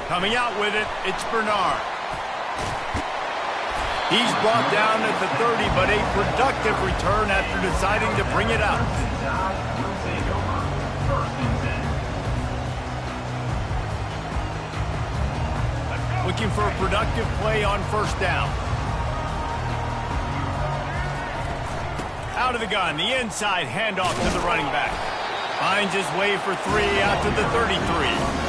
Coming out with it, it's Bernard. He's brought down at the 30, but a productive return after deciding to bring it out. Looking for a productive play on first down. Out of the gun, the inside handoff to the running back. Finds his way for 3 out to the 33.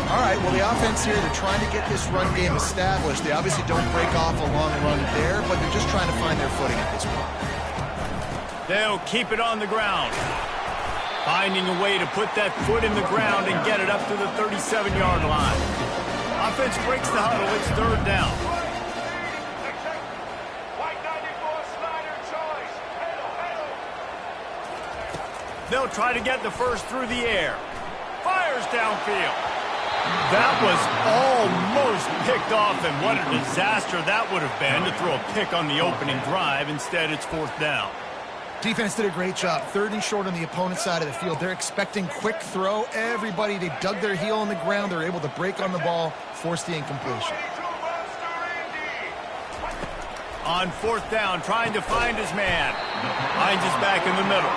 All right, well, the offense here, they're trying to get this run game established. They obviously don't break off a long run there, but they're just trying to find their footing at this point. They'll keep it on the ground. Finding a way to put that foot in the ground and get it up to the 37-yard line. Offense breaks the huddle. It's third down. They'll try to get the first through the air. Fires downfield. That was almost picked off, and what a disaster that would have been to throw a pick on the opening drive. Instead, it's fourth down. Defense did a great job. 3rd and short on the opponent's side of the field. They're expecting quick throw. Everybody, they dug their heel on the ground. They're able to break on the ball, force the incompletion. On fourth down, trying to find his man. Finds his back in the middle.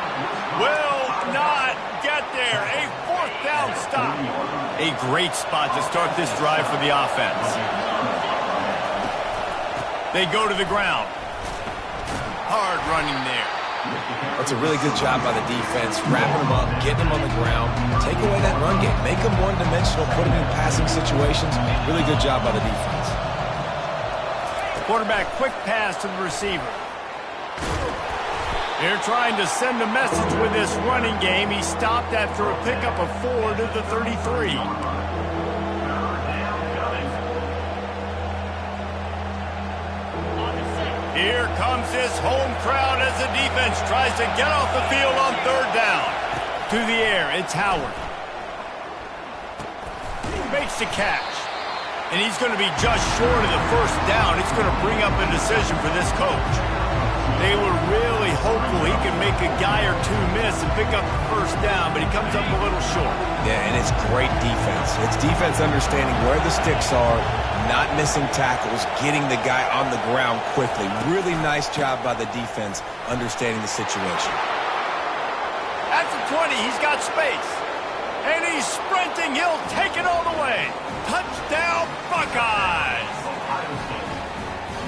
Will not get there. A fourth down stop. A great spot to start this drive for the offense. They go to the ground. Hard running there. That's a really good job by the defense, wrapping them up, getting them on the ground, take away that run game, make them one-dimensional, put them in passing situations. Really good job by the defense. Quarterback, quick pass to the receiver. They're trying to send a message with this running game. He stopped after a pickup of 4 to the 33. Here comes this home crowd as the defense tries to get off the field on third down. To the air, it's Howard. He makes the catch. And he's going to be just short of the first down. It's going to bring up a decision for this coach. They were really hopeful he could make a guy or two miss and pick up the first down, but he comes up a little short. Yeah, and it's great defense. It's defense understanding where the sticks are, not missing tackles, getting the guy on the ground quickly. Really nice job by the defense understanding the situation. At the 20, he's got space. And he's sprinting. He'll take it all the way. Touchdown, Buckeyes!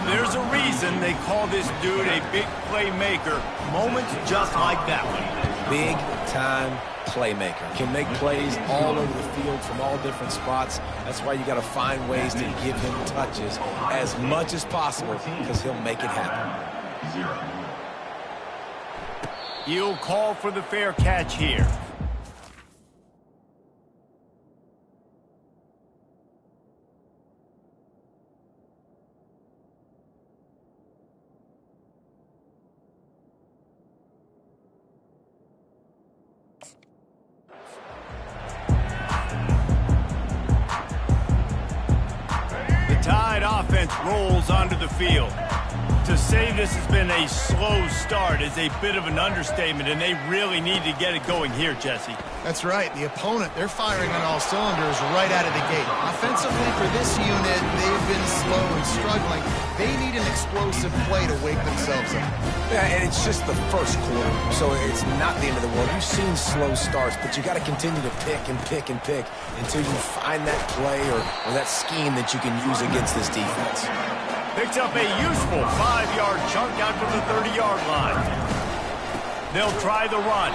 There's a reason they call this dude a big playmaker. Moments just like that one. Big-time playmaker. Can make plays all over the field from all different spots. That's why you got to find ways to give him touches as much as possible because he'll make it happen. He'll call for the fair catch here. Tide offense rolls onto the field. To say this has been a slow start is a bit of an understatement, and they really need to get it going here, Jesse. That's right. The opponent, they're firing on all cylinders right out of the gate. Offensively, for this unit, they've been slow and struggling. They need an explosive play to wake themselves up. Yeah, and it's just the first quarter, so it's not the end of the world. You've seen slow starts, but you got to continue to pick and pick and pick until you find that play or that scheme that you can use against this defense. Picks up a useful 5-yard chunk out to the 30-yard line. They'll try the run.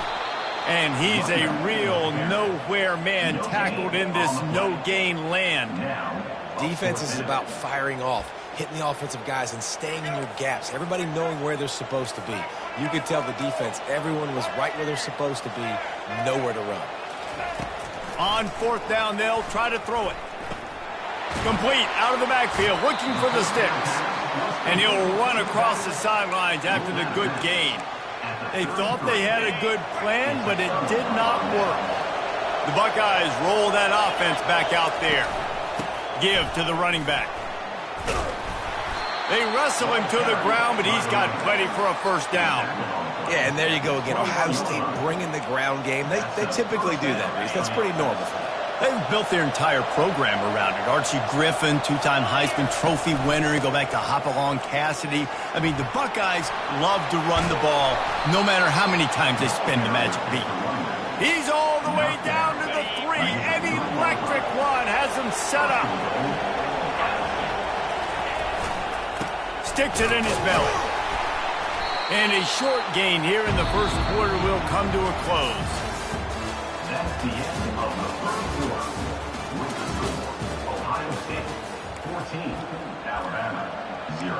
And he's a real nowhere man tackled in this no-gain land. Defense is about firing off, hitting the offensive guys and staying in your gaps. Everybody knowing where they're supposed to be. You could tell the defense, everyone was right where they're supposed to be, nowhere to run. On fourth down, they'll try to throw it. Complete out of the backfield, looking for the sticks. And he'll run across the sidelines after the good gain. They thought they had a good plan, but it did not work. The Buckeyes roll that offense back out there. Give to the running back. They wrestle him to the ground, but he's got plenty for a first down. Yeah, and there you go again. Ohio State bringing the ground game. They typically do that, Reese. That's pretty normal for them. They've built their entire program around it. Archie Griffin, two-time Heisman Trophy winner. You go back to Hopalong Cassidy. I mean, the Buckeyes love to run the ball no matter how many times they spin the magic beat. He's all the way down to the 3. An electric one has him set up. Sticks it in his belly. And a short gain here in the first quarter will come to a close. That's the end of the first quarter. With the score, Ohio State 14, Alabama 0.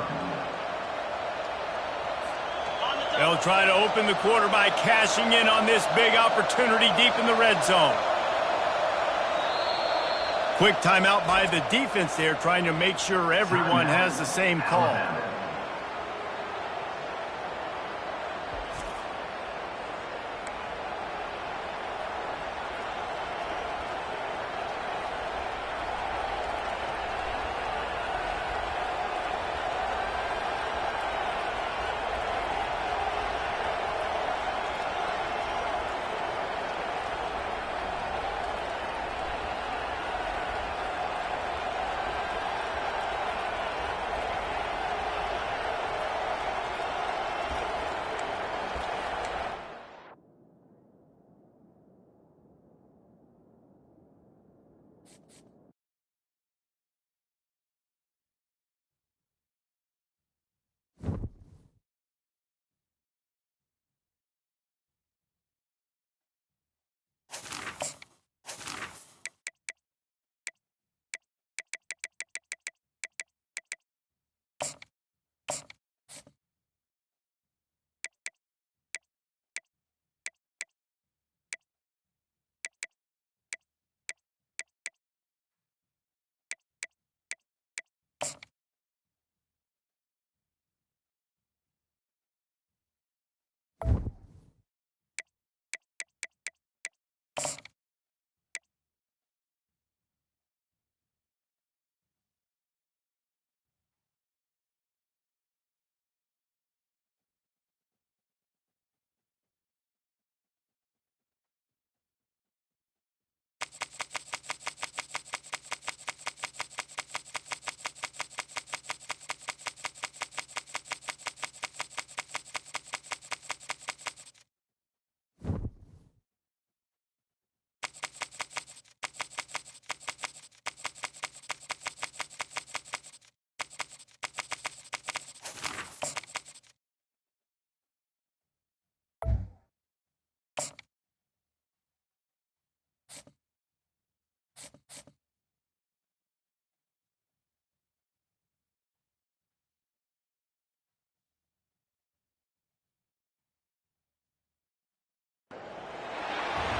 They'll try to open the quarter by cashing in on this big opportunity deep in the red zone. Quick timeout by the defense there, trying to make sure everyone has the same call.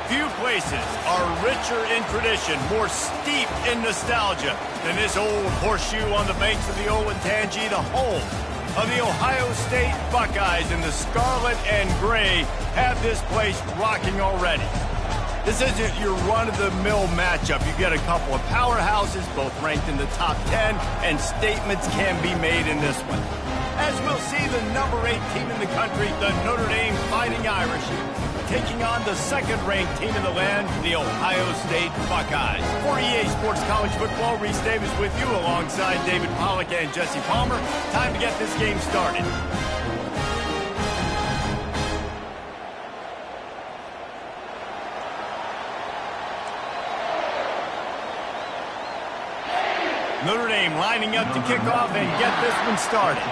Few places are richer in tradition, more steep in nostalgia than this old horseshoe on the banks of the old Ncaa25, the home of the Ohio State Buckeyes. And the scarlet and gray have this place rocking already. This isn't your run-of-the-mill matchup. You get a couple of powerhouses, both ranked in the top 10, and statements can be made in this one. As we'll see, the number 8 team in the country, the Notre Dame Fighting Irish, taking on the second-ranked team in the land, the Ohio State Buckeyes. For EA Sports College Football, Reese Davis with you alongside David Pollack and Jesse Palmer. Time to get this game started. Notre Dame lining up to kick off and get this one started.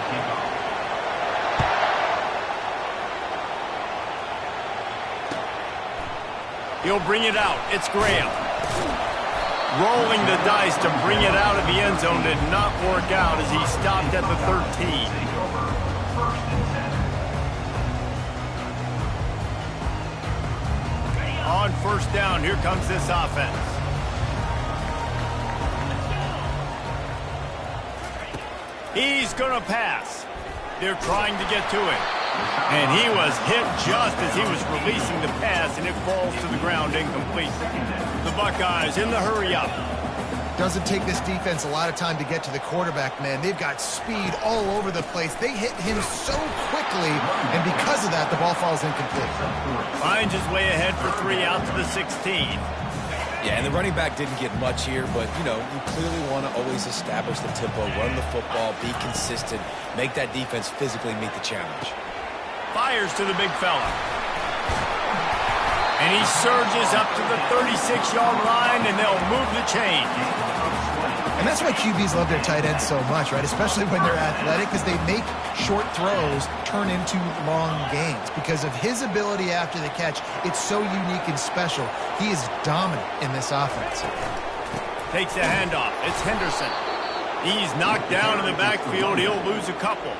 He'll bring it out. It's Graham. Rolling the dice to bring it out of the end zone did not work out as he stopped at the 13. On first down, here comes this offense. He's going to pass. They're trying to get to it. And he was hit just as he was releasing the pass, and it falls to the ground incomplete. The Buckeyes in the hurry-up. Doesn't take this defense a lot of time to get to the quarterback, man. They've got speed all over the place. They hit him so quickly, and because of that, the ball falls incomplete. Finds his way ahead for 3 out to the 16. Yeah, and the running back didn't get much here, but, you know, you clearly want to always establish the tempo, run the football, be consistent, make that defense physically meet the challenge. Fires to the big fella. And he surges up to the 36-yard line, and they'll move the chain. And that's why QBs love their tight ends so much, right? Especially when they're athletic, because they make short throws turn into long gains. Because of his ability after the catch, it's so unique and special. He is dominant in this offense. Takes the handoff. It's Henderson. He's knocked down in the backfield. He'll lose a couple.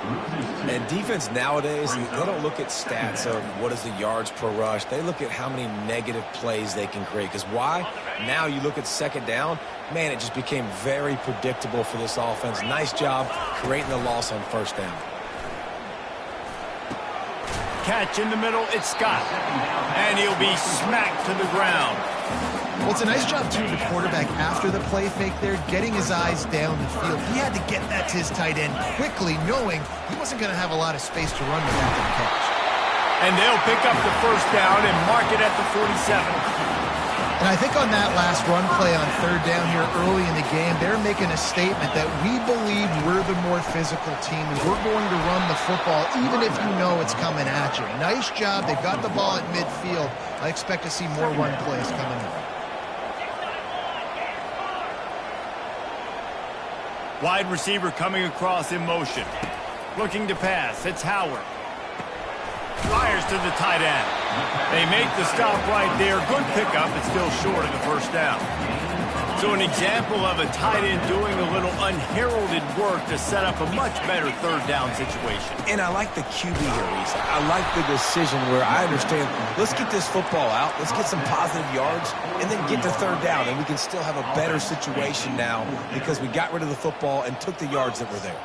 And defense nowadays, they don't look at stats of what is the yards per rush. They look at how many negative plays they can create. Because why? Now you look at second down, man, it just became very predictable for this offense. Nice job creating the loss on first down. Catch in the middle, it's Scott. And he'll be smacked to the ground. Well, it's a nice job, too, the quarterback after the play fake there, getting his eyes down the field. He had to get that to his tight end quickly, knowing he wasn't going to have a lot of space to run with after the catch. And they'll pick up the first down and mark it at the 47. And I think on that last run play on third down here early in the game, they're making a statement that we believe we're the more physical team and we're going to run the football even if you know it's coming at you. Nice job. They've got the ball at midfield. I expect to see more run plays coming up. Wide receiver coming across in motion. Looking to pass. It's Howard. Fires to the tight end. They make the stop right there. Good pickup. It's still short of the first down. So an example of a tight end doing a little unheralded work to set up a much better third down situation. And I like the QB here, Reese. I like the decision where I understand, let's get this football out, let's get some positive yards, and then get to third down, and we can still have a better situation now because we got rid of the football and took the yards that were there.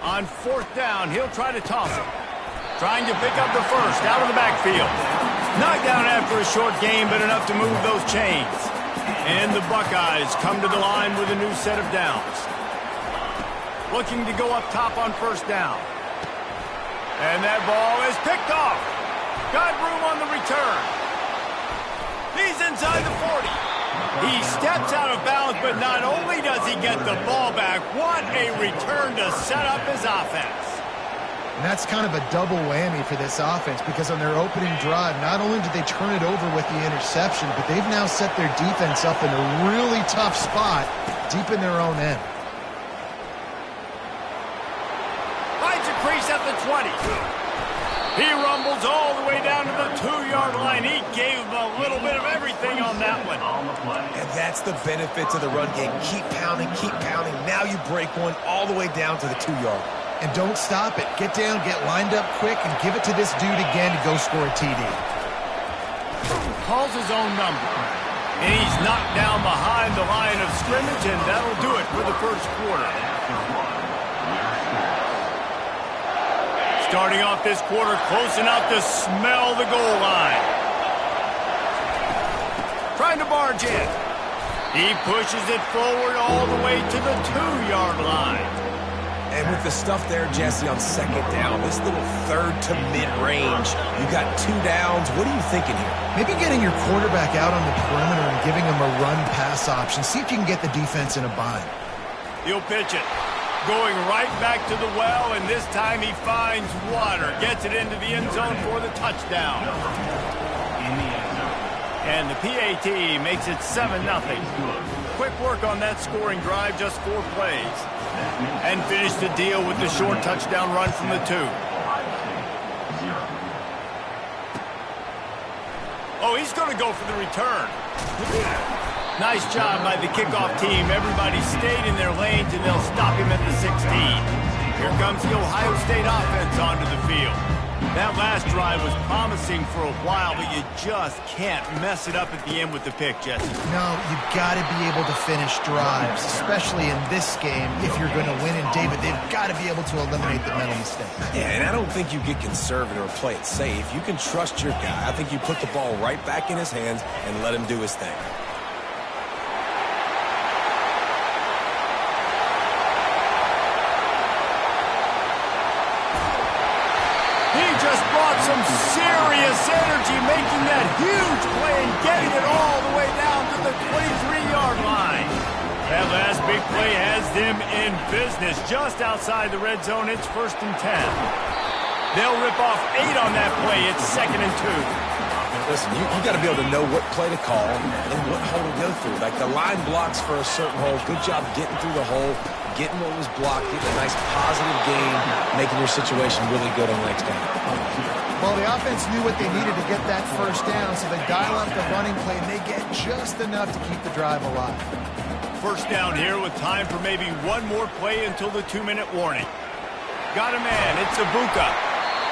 On fourth down, he'll try to toss it. Trying to pick up the first out of the backfield. Knocked down after a short game, but enough to move those chains. And the Buckeyes come to the line with a new set of downs. Looking to go up top on first down. And that ball is picked off. Got room on the return. He's inside the 40. He steps out of bounds, but not only does he get the ball back, what a return to set up his offense. And that's kind of a double whammy for this offense because on their opening drive, not only did they turn it over with the interception, but they've now set their defense up in a really tough spot deep in their own end. Finds a crease at the 20. He rumbles all the way down to the 2-yard line. He gave him a little bit of everything on that one. And that's the benefit to the run game. Keep pounding, keep pounding. Now you break one all the way down to the 2-yard. And don't stop it. Get down, get lined up quick, and give it to this dude again to go score a TD. Calls his own number. And he's knocked down behind the line of scrimmage, and that'll do it for the first quarter. Starting off this quarter close enough to smell the goal line. Trying to barge in. He pushes it forward all the way to the 2-yard line. And with the stuff there, Jesse, on second down, this little third to mid-range, you got 2 downs. What are you thinking here? Maybe getting your quarterback out on the perimeter and giving him a run-pass option. See if you can get the defense in a bind. He'll pitch it. Going right back to the well, and this time he finds water. Gets it into the end zone for the touchdown. And the PAT makes it 7-0. Quick work on that scoring drive, just 4 plays. And finished the deal with the short touchdown run from the 2. Oh, he's going to go for the return. Nice job by the kickoff team. Everybody stayed in their lanes, and they'll stop him at the 16. Here comes the Ohio State offense onto the field. That last drive was promising for a while, but you just can't mess it up at the end with the pick, Jesse. No, you've got to be able to finish drives, especially in this game if you're going to win. And, David, they've got to be able to eliminate the mental mistakes. Yeah, and I don't think you get conservative or play it safe. You can trust your guy. I think you put the ball right back in his hands and let him do his thing. Some serious energy making that huge play and getting it all the way down to them in business just outside the red zone. It's 1st and 10. They'll rip off 8 on that play. It's 2nd and 2. Listen, you got to be able to know what play to call and what hole to go through. Like the line blocks for a certain hole. Good job getting through the hole, getting what was blocked, getting a nice positive gain, making your situation really good on the next down. Well, the offense knew what they needed to get that first down, so they dial up the running play, and they get just enough to keep the drive alive. First down here with time for maybe one more play until the 2-minute warning. Got a man. It's Ibuka.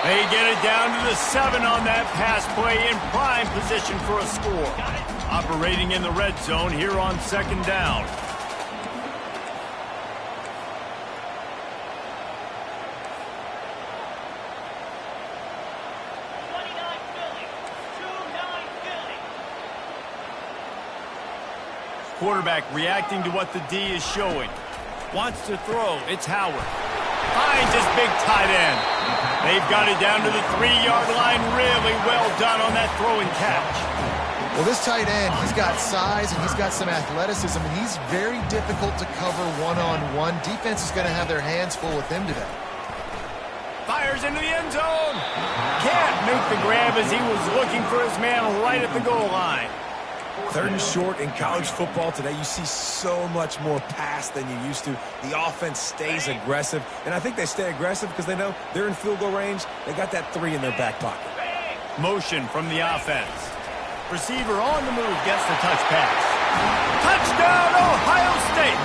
They get it down to the 7 on that pass play in prime position for a score. Operating in the red zone here on 2nd down. Quarterback reacting to what the D is showing. Wants to throw. It's Howard. Finds his big tight end. They've got it down to the 3-yard line. Really well done on that throw and catch. Well, this tight end, he's got size and he's got some athleticism, and he's very difficult to cover one-on-one. Defense is going to have their hands full with him today. Fires into the end zone. Can't make the grab as he was looking for his man right at the goal line. 3rd and short in college football today, you see so much more pass than you used to. The offense stays aggressive, and I think they stay aggressive because they know they're in field goal range. They got that 3 in their back pocket. Motion from the offense. Receiver on the move gets the touch pass. Touchdown, Ohio State!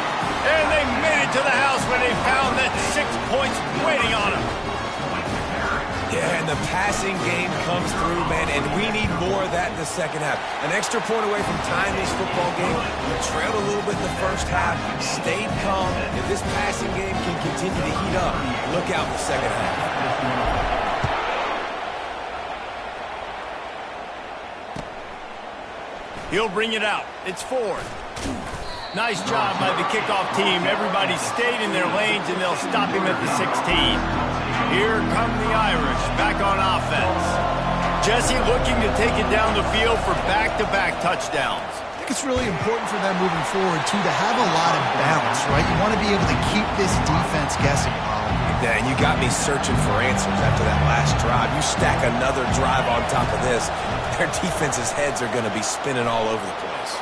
And they made it to the house when they found that 6 points waiting on them. Yeah, and the passing game comes through, man, and we need more of that in the second half. An extra point away from tying this football game. You trailed a little bit in the first half, stayed calm. If this passing game can continue to heat up, look out in the second half. He'll bring it out. It's 4th. Nice job by the kickoff team. Everybody stayed in their lanes, and they'll stop him at the 16. Here come the Irish, back on offense. Jesse looking to take it down the field for back-to-back touchdowns. I think it's really important for them moving forward, too, to have a lot of balance, right? You want to be able to keep this defense guessing. Yeah, and you got me searching for answers after that last drive. You stack another drive on top of this, their defense's heads are going to be spinning all over the place.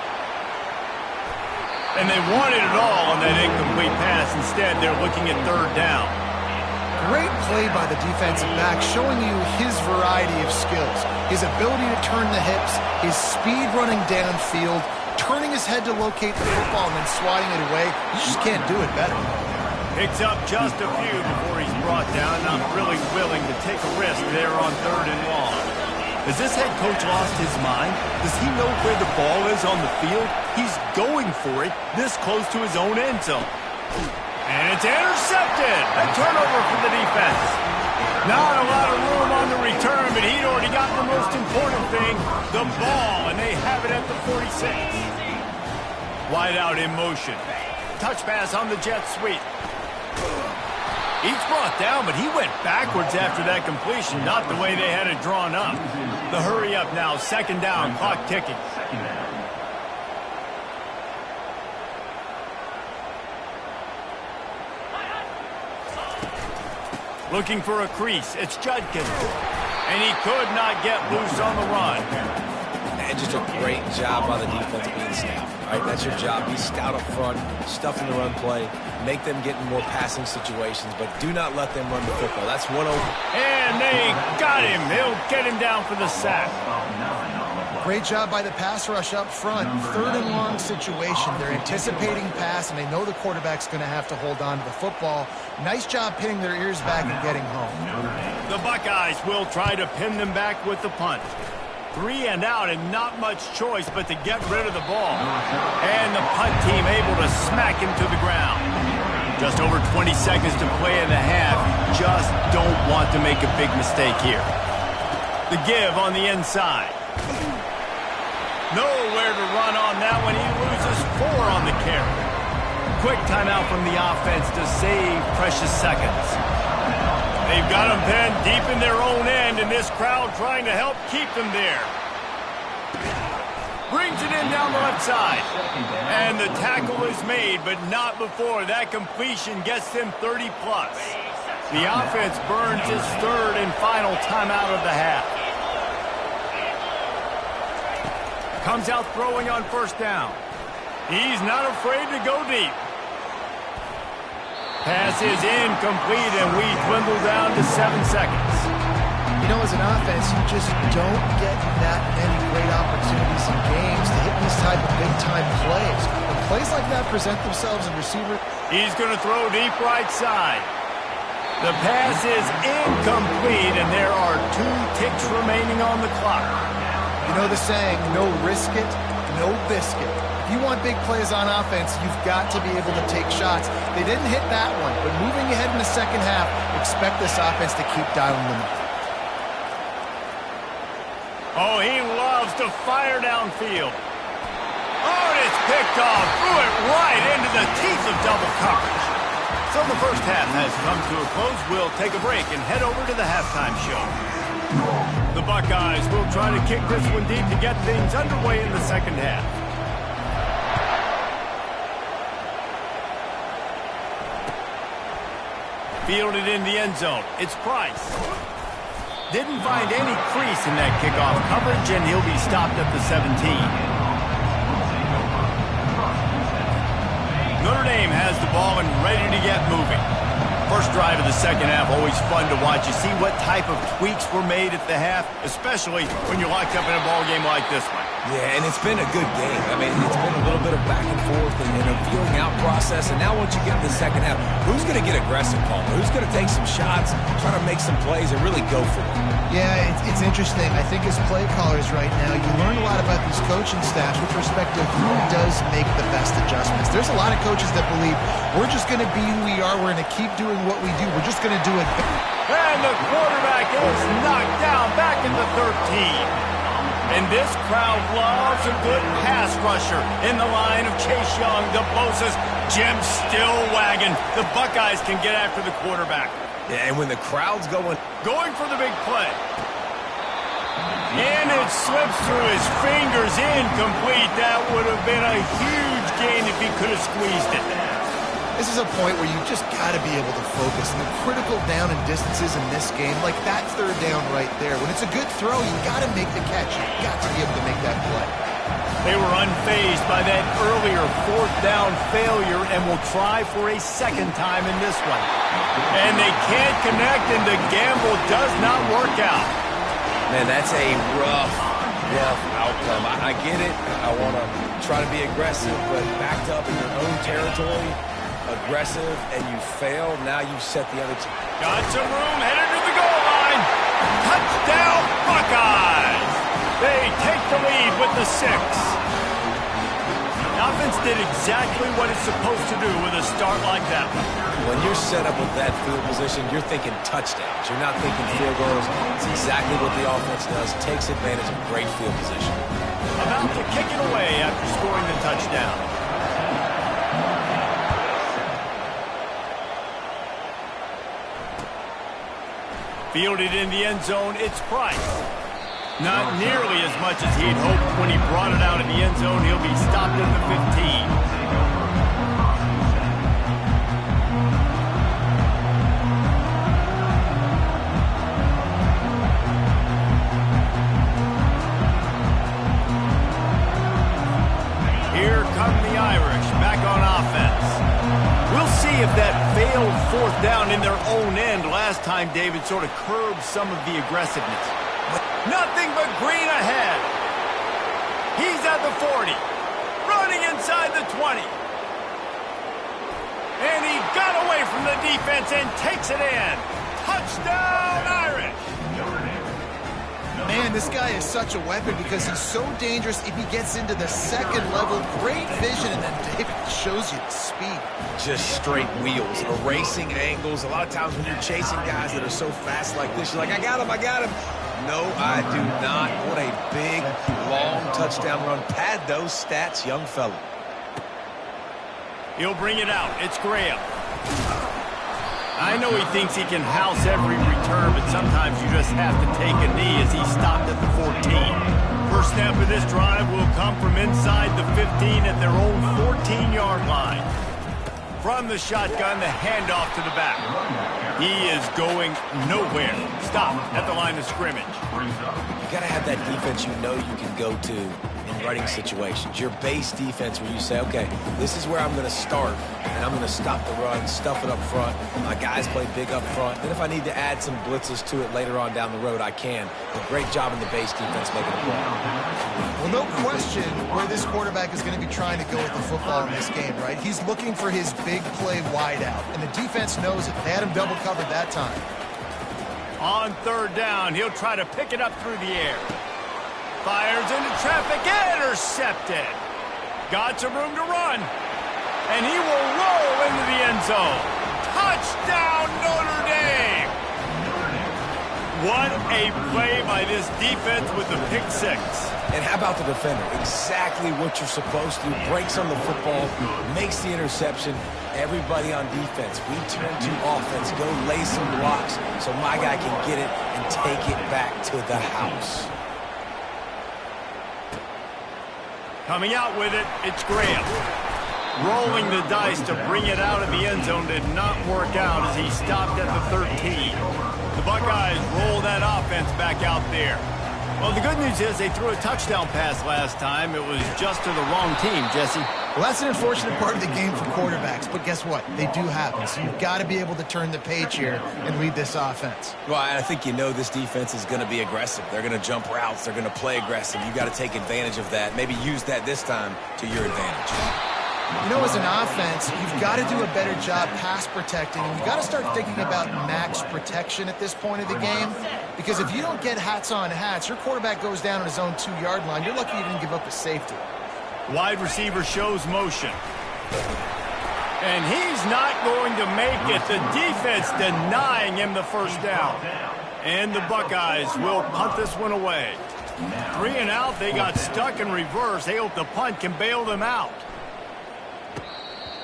And they wanted it all on that incomplete pass. Instead, they're looking at 3rd down. Great play by the defensive back, showing you his variety of skills. His ability to turn the hips, his speed running downfield, turning his head to locate the football and then swatting it away. You just can't do it better. Picks up just a few before he's brought down. Not really willing to take a risk there on 3rd and long. Has this head coach lost his mind? Does he know where the ball is on the field? He's going for it this close to his own end zone. And it's intercepted. A turnover for the defense. Not a lot of room on the return, but he'd already got the most important thing, the ball, and they have it at the 46. Wide out in motion. Touch pass on the jet sweep. He's brought down, but he went backwards after that completion, not the way they had it drawn up. The hurry up now, 2nd down, clock ticking. Looking for a crease. It's Judkins. And he could not get loose on the run. And just a great job by the defense being stout. Right? That's your job. Be stout up front, stuff in the run play, make them get in more passing situations, but do not let them run the football. That's 1 over. And they got him. They'll get him down for the sack. Great job by the pass rush up front. 3rd and long situation. They're anticipating pass, and they know the quarterback's going to have to hold on to the football. Nice job pinning their ears back and getting home. The Buckeyes will try to pin them back with the punt. 3 and out, and not much choice but to get rid of the ball. And the punt team able to smack him to the ground. Just over 20 seconds to play in the half. Just don't want to make a big mistake here. The give on the inside. Nowhere to run on that one. He loses 4 on the carry. Quick timeout from the offense to save precious seconds. They've got them pinned deep in their own end, and this crowd trying to help keep them there. Brings it in down the left side. And the tackle is made, but not before that completion gets them 30-plus. The offense burns its third and final timeout of the half. Comes out throwing on first down. He's not afraid to go deep. Pass is incomplete, and we dwindle down to 7 seconds. You know, as an offense, you just don't get that many great opportunities in games to hit these type of big-time plays. When plays like that present themselves in receiver... He's going to throw deep right side. The pass is incomplete, and there are 2 ticks remaining on the clock. You know the saying, no risk it, no biscuit. If you want big plays on offense, you've got to be able to take shots. They didn't hit that one, but moving ahead in the second half, expect this offense to keep dialing them up. Oh, he loves to fire downfield. Oh, and it's picked off. Threw it right into the teeth of double coverage. So the first half has come to a close. We'll take a break and head over to the halftime show. The Buckeyes will try to kick this one deep to get things underway in the second half. Fielded in the end zone. It's Price. Didn't find any crease in that kickoff coverage, and he'll be stopped at the 17. Notre Dame has the ball and ready to get moving. First drive of the second half, always fun to watch. You see what type of tweaks were made at the half, especially when you're locked up in a ball game like this one. Yeah, and it's been a good game. I mean, it's been a little bit of back and forth and a feeling out process. And now once you get to the second half, who's going to get aggressive, Palmer? Who's going to take some shots, try to make some plays, and really go for it? Yeah, it's interesting. I think as play callers right now, you learn a lot about these coaching staffs with respect to who does make the best adjustments. There's a lot of coaches that believe we're just going to be who we are. We're going to keep doing what we do. We're just going to do it better. And the quarterback is knocked down back in the 13. And this crowd loves a good pass rusher in the line of Chase Young, the Bosa's, Jim still wagging. The Buckeyes can get after the quarterback. Yeah, and when the crowd's going for the big play. And it slips through his fingers, incomplete. That would have been a huge gain if he could have squeezed it. This is a point where you just got to be able to focus. And the critical down and distances in this game, like that third down right there. When it's a good throw, you got to make the catch. You got to be able to make that play. They were unfazed by that earlier fourth down failure and will try for a second time in this one. And they can't connect, and the gamble does not work out. Man, that's a rough outcome. I get it. I want to try to be aggressive, but backed up in your own territory, aggressive, and you fail. Now you've set the other team. Got some room, headed to the goal line. Touchdown, Buckeyes! They take the lead with the 6. The offense did exactly what it's supposed to do with a start like that one. When you're set up with that field position, you're thinking touchdowns. You're not thinking field goals. It's exactly what the offense does. Takes advantage of great field position. About to kick it away after scoring the touchdown. Fielded in the end zone, it's Price. Not nearly as much as he'd hoped when he brought it out in the end zone. He'll be stopped at the 15. Here come the Irish back on offense. We'll see if that failed fourth down in their own end last time, David, sort of curbed some of the aggressiveness. Nothing but green ahead. He's at the 40. Running inside the 20. And he got away from the defense and takes it in. Touchdown, Irish. Man, this guy is such a weapon because he's so dangerous if he gets into the second level. Great vision, and then David shows you the speed. Just straight wheels, erasing angles. A lot of times when you're chasing guys that are so fast like this, you're like, I got him. No, I do not. What a big, long touchdown run. Pad those stats, young fella. He'll bring it out. It's Graham. I know he thinks he can house every return, but sometimes you just have to take a knee as he stopped at the 14. First snap of this drive will come from inside the 15 at their own 14-yard line. From the shotgun, the handoff to the back. He is going nowhere. Stop at the line of scrimmage. You got to have that defense you know you can go to in running situations. Your base defense where you say, okay, this is where I'm going to start, and I'm going to stop the run, stuff it up front. My guys play big up front. Then if I need to add some blitzes to it later on down the road, I can. But great job in the base defense making a play. Well, no question where this quarterback is going to be trying to go with the football in this game, right? He's looking for his big play wide out, and the defense knows it. They had him double covered that time. On third down, he'll try to pick it up through the air. Fires into traffic, intercepted. Got some room to run, and he will roll into the end zone. Touchdown, Notre Dame! What a play by this defense with the pick six. And how about the defender? Exactly what you're supposed to do. Breaks on the football, makes the interception. Everybody on defense, we turn to offense. Go lay some blocks so my guy can get it and take it back to the house. Coming out with it, it's Graham. Rolling the dice to bring it out of the end zone did not work out as he stopped at the 13. The Buckeyes roll that offense back out there. Well, the good news is they threw a touchdown pass last time. It was just to the wrong team, Jesse. Well, that's an unfortunate part of the game for quarterbacks, but guess what? They do happen, so you've got to be able to turn the page here and lead this offense. Well, I think you know this defense is going to be aggressive. They're going to jump routes. They're going to play aggressive. You got to take advantage of that. Maybe use that this time to your advantage. You know, as an offense, you've got to do a better job pass protecting. You've got to start thinking about max protection at this point of the game, because if you don't get hats on hats, your quarterback goes down on his own 2-yard line. You're lucky you didn't give up a safety. Wide receiver shows motion. And he's not going to make it. The defense denying him the first down. And the Buckeyes will punt this one away. 3 and out, they got stuck in reverse. They hope the punt can bail them out.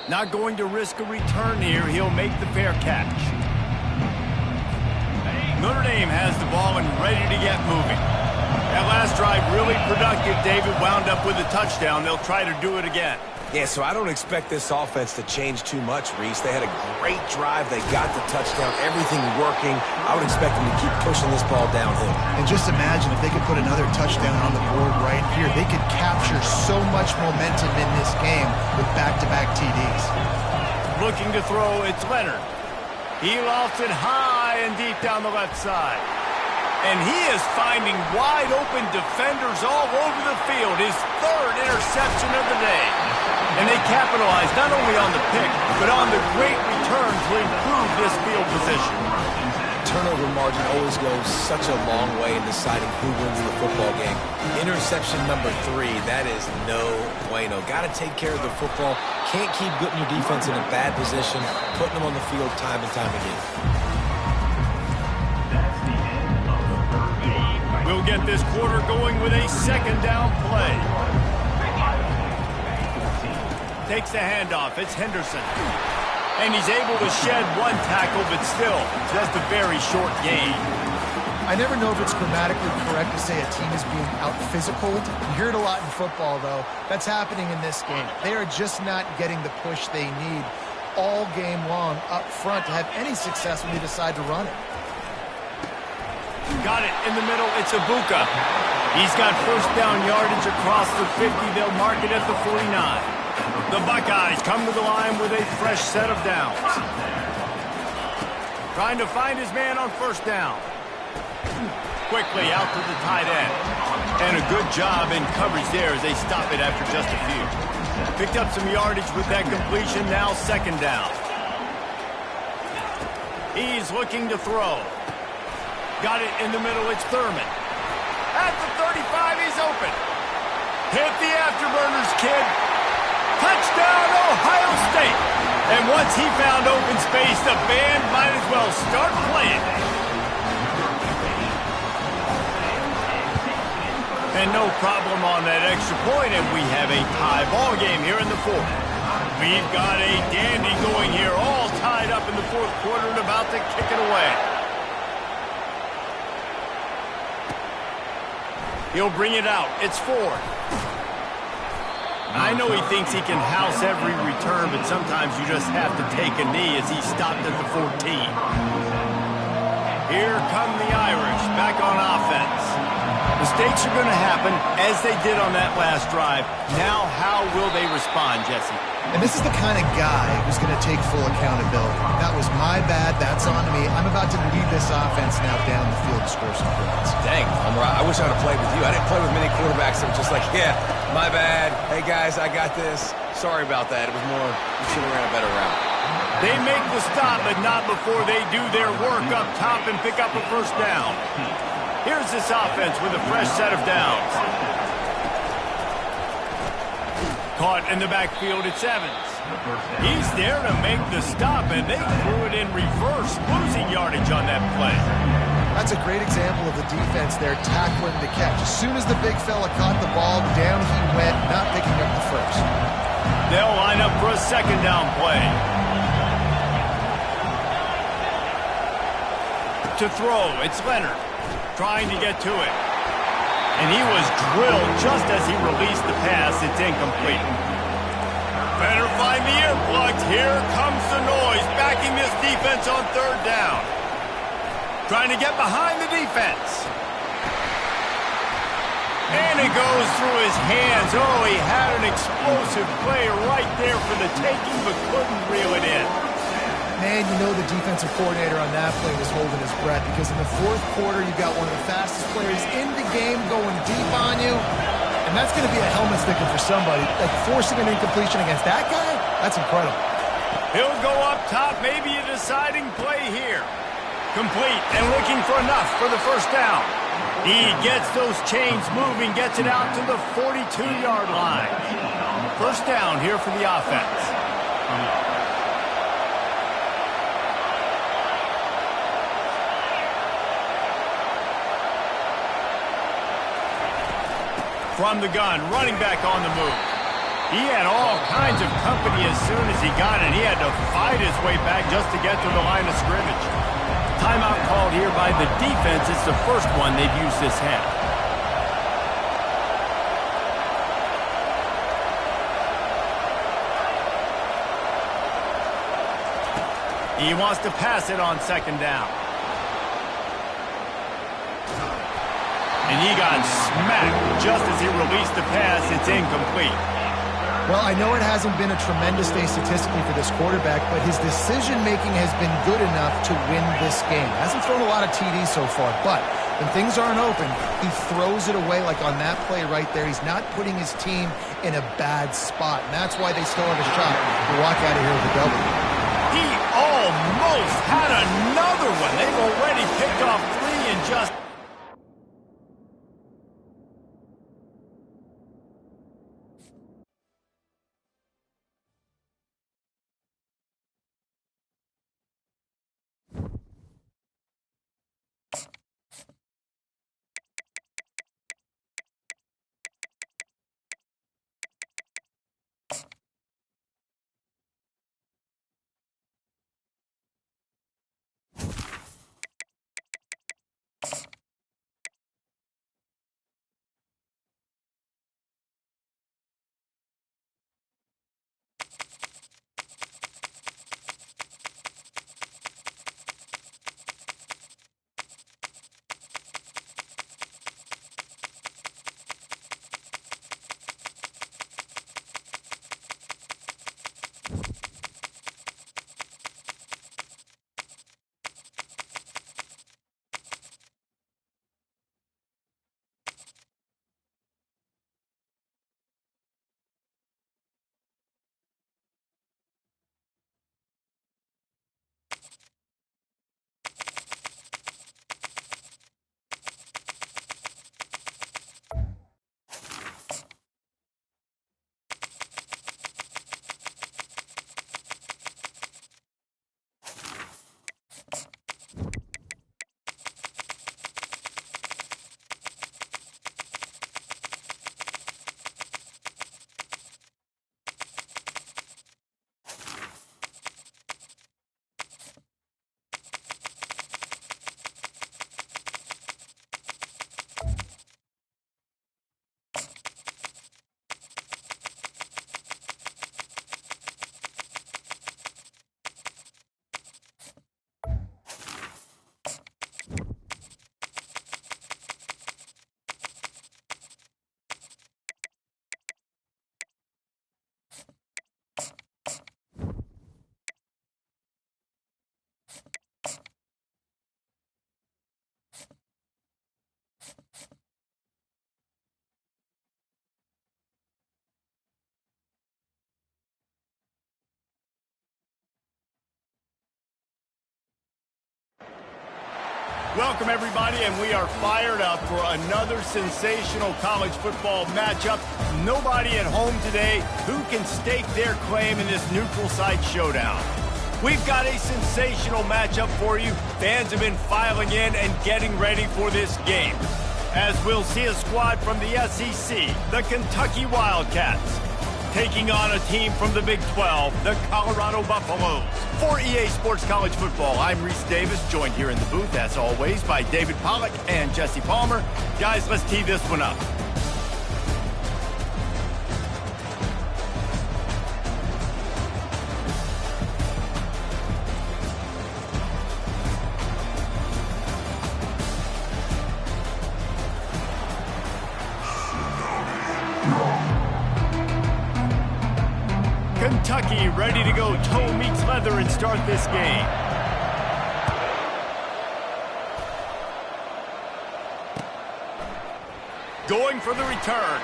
Not going to risk a return here. He'll make the fair catch. Notre Dame has the ball and ready to get moving. That last drive really productive. David wound up with a touchdown. They'll try to do it again. Yeah, so I don't expect this offense to change too much, Reese. They had a great drive. They got the touchdown. Everything working. I would expect them to keep pushing this ball downhill. And just imagine if they could put another touchdown on the board right here. They could capture so much momentum in this game with back-to-back TDs. Looking to throw, it's Leonard. He lofts it high and deep down the left side. And he is finding wide-open defenders all over the field. His 3rd interception of the day. And they capitalize not only on the pick, but on the great return to improve this field position. Turnover margin always goes such a long way in deciding who wins the football game. Interception number 3, that is no bueno. Got to take care of the football. Can't keep putting your defense in a bad position, putting them on the field time and time again. We'll get this quarter going with a 2nd down play. Takes the handoff. It's Henderson. And he's able to shed 1 tackle, but still just a very short gain. I never know if it's grammatically correct to say a team is being out-physicaled. You hear it a lot in football, though. That's happening in this game. They are just not getting the push they need all game long up front to have any success when they decide to run it. Got it in the middle. It's Ibuka. He's got 1st down yardage across the 50. They'll mark it at the 49. The Buckeyes come to the line with a fresh set of downs. Trying to find his man on 1st down. Quickly out to the tight end. And a good job in coverage there as they stop it after just a few. Picked up some yardage with that completion. Now 2nd down. He's looking to throw. Got it in the middle, it's Thurman. At the 35, he's open. Hit the afterburners, kid. Touchdown, Ohio State. And once he found open space, the band might as well start playing. And no problem on that extra point, and we have a tie ball game here in the 4th. We've got a dandy going here, all tied up in the 4th quarter and about to kick it away. He'll bring it out. It's 4th. I know he thinks he can house every return, but sometimes you just have to take a knee as he stopped at the 14. Here come the Irish back on offense. Mistakes are going to happen, as they did on that last drive. Now, how will they respond, Jesse? And this is the kind of guy who's going to take full accountability. That was my bad. That's on me. I'm about to lead this offense now down the field to score some points. Dang, I wish I would have played with you. I didn't play with many quarterbacks that were just like, yeah, my bad. Hey, guys, I got this. Sorry about that. It was more, we should have ran a better route. They make the stop, but not before they do their work up top and pick up a first down. Here's this offense with a fresh set of downs. Caught in the backfield, it's Evans. He's there to make the stop, and they threw it in reverse, losing yardage on that play. That's a great example of the defense there tackling the catch. As soon as the big fella caught the ball, down he went, not picking up the first. They'll line up for a second down play. To throw, it's Leonard, trying to get to it. And he was drilled just as he released the pass. It's incomplete. Better find the earplugs. Here comes the noise, backing this defense on 3rd down. Trying to get behind the defense. And it goes through his hands. Oh, he had an explosive play right there for the taking, but couldn't reel it in. Man, you know the defensive coordinator on that play was holding his breath because in the 4th quarter, you got one of the fastest players in the game going deep on you, and that's going to be a helmet sticker for somebody. Like forcing an incompletion against that guy, that's incredible. He'll go up top, maybe a deciding play here. Complete and looking for enough for the first down. He gets those chains moving, gets it out to the 42-yard line. First down here for the offense. From the gun, running back on the move. He had all kinds of company as soon as he got it. He had to fight his way back just to get to the line of scrimmage. Timeout called here by the defense. It's the first one they've used this half. He wants to pass it on 2nd down. And he got smacked just as he released the pass. It's incomplete. Well, I know it hasn't been a tremendous day statistically for this quarterback, but his decision-making has been good enough to win this game. Hasn't thrown a lot of TDs so far, but when things aren't open, he throws it away like on that play right there. He's not putting his team in a bad spot, and that's why they still have a shot to walk out of here with a W. He almost had another one. They've already picked off 3 in just Welcome, everybody, and we are fired up for another sensational college football matchup. Nobody at home today who can stake their claim in this neutral site showdown. We've got a sensational matchup for you. Fans have been filing in and getting ready for this game, as we'll see a squad from the SEC, the Kentucky Wildcats, taking on a team from the Big 12, the Colorado Buffaloes. For EA Sports College Football, I'm Reese Davis, joined here in the booth, as always, by David Pollack and Jesse Palmer. Guys, let's tee this one up. Kentucky ready to go toe meets leather and start this game. Going for the return.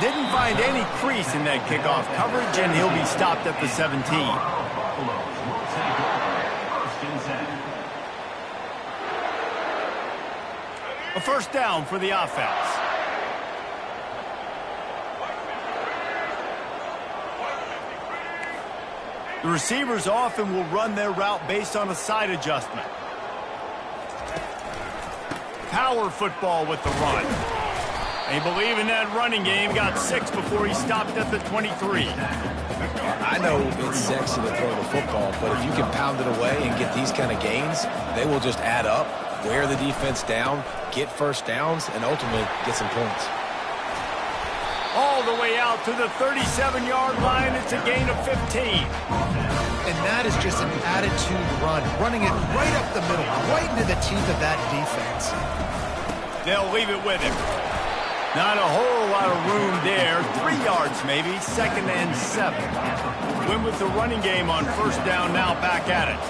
Didn't find any crease in that kickoff coverage, and he'll be stopped at the 17. A first down for the offense. The receivers often will run their route based on a side adjustment. Power football with the run. They believe in that running game. Got 6 before he stopped at the 23. I know it's sexy to throw the football, but if you can pound it away and get these kind of gains, they will just add up, wear the defense down, get first downs, and ultimately get some points. All the way out to the 37-yard line. It's a gain of 15. And that is just an attitude run, running it right up the middle, right into the teeth of that defense. They'll leave it with him. Not a whole lot of room there. 3 yards maybe, 2nd and 7. Win with the running game on first down, now back at it.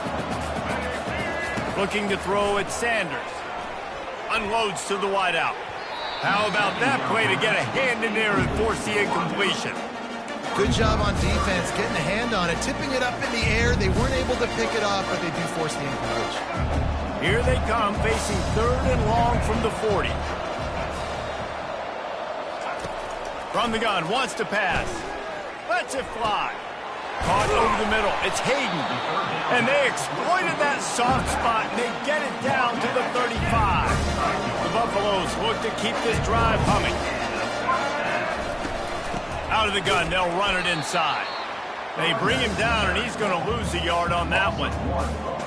Looking to throw at Sanders. Unloads to the wideout. How about that play to get a hand in there and force the incompletion? Good job on defense, getting a hand on it, tipping it up in the air. They weren't able to pick it off, but they do force the incompletion. Here they come, facing 3rd and long from the 40. From the gun, wants to pass. Lets it fly. Caught over the middle. It's Hayden. And they exploited that soft spot, and they get it down to the 35. The Buffaloes look to keep this drive humming. Out of the gun, they'll run it inside. They bring him down, and he's going to lose a yard on that one.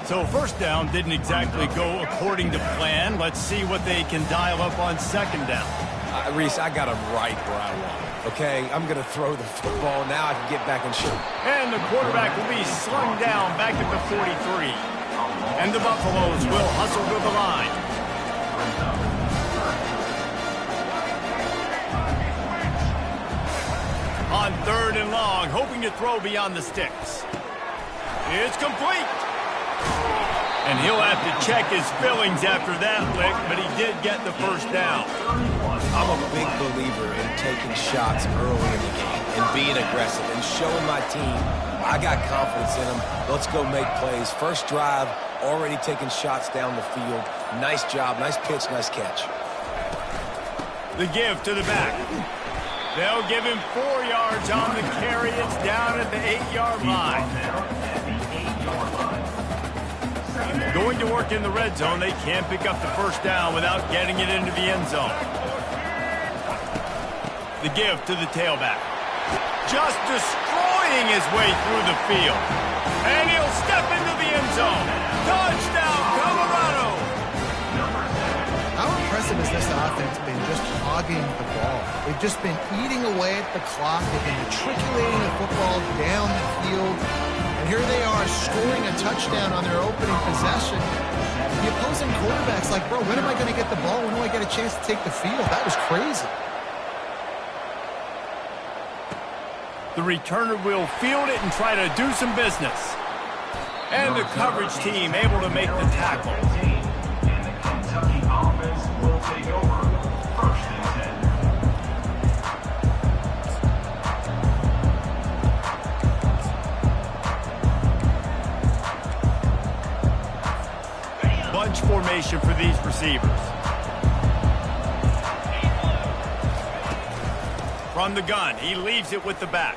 So first down didn't exactly go according to plan. Let's see what they can dial up on second down. Reese, I got him right where I want him. Okay, I'm going to throw the football. Now I can get back and shoot. And the quarterback will be slung down back at the 43. And the Buffaloes will hustle to the line. On 3rd and long, hoping to throw beyond the sticks. It's complete. And he'll have to check his fillings after that lick, but he did get the first down. I'm a big believer in taking shots early in the game and being aggressive and showing my team I got confidence in them. Let's go make plays. First drive, already taking shots down the field. Nice job, nice pitch, nice catch. The give to the back. They'll give him 4 yards on the carry. It's down at the 8-yard line. Going to work in the red zone. They can't pick up the first down without getting it into the end zone. The give to the tailback. Just destroying his way through the field. And he'll step into the end zone. Touchdown, Colorado! How impressive has this offense been, just hogging the ball? They've just been eating away at the clock. They've been matriculating the football down the field. And here they are scoring a touchdown on their opening possession. The opposing quarterback's like, bro, when am I going to get the ball? When do I get a chance to take the field? That was crazy. The returner will field it and try to do some business. And the coverage team able to make the tackle. And the Kentucky offense will take over. 1st and 10. combination for these receivers. From the gun, he leaves it with the back.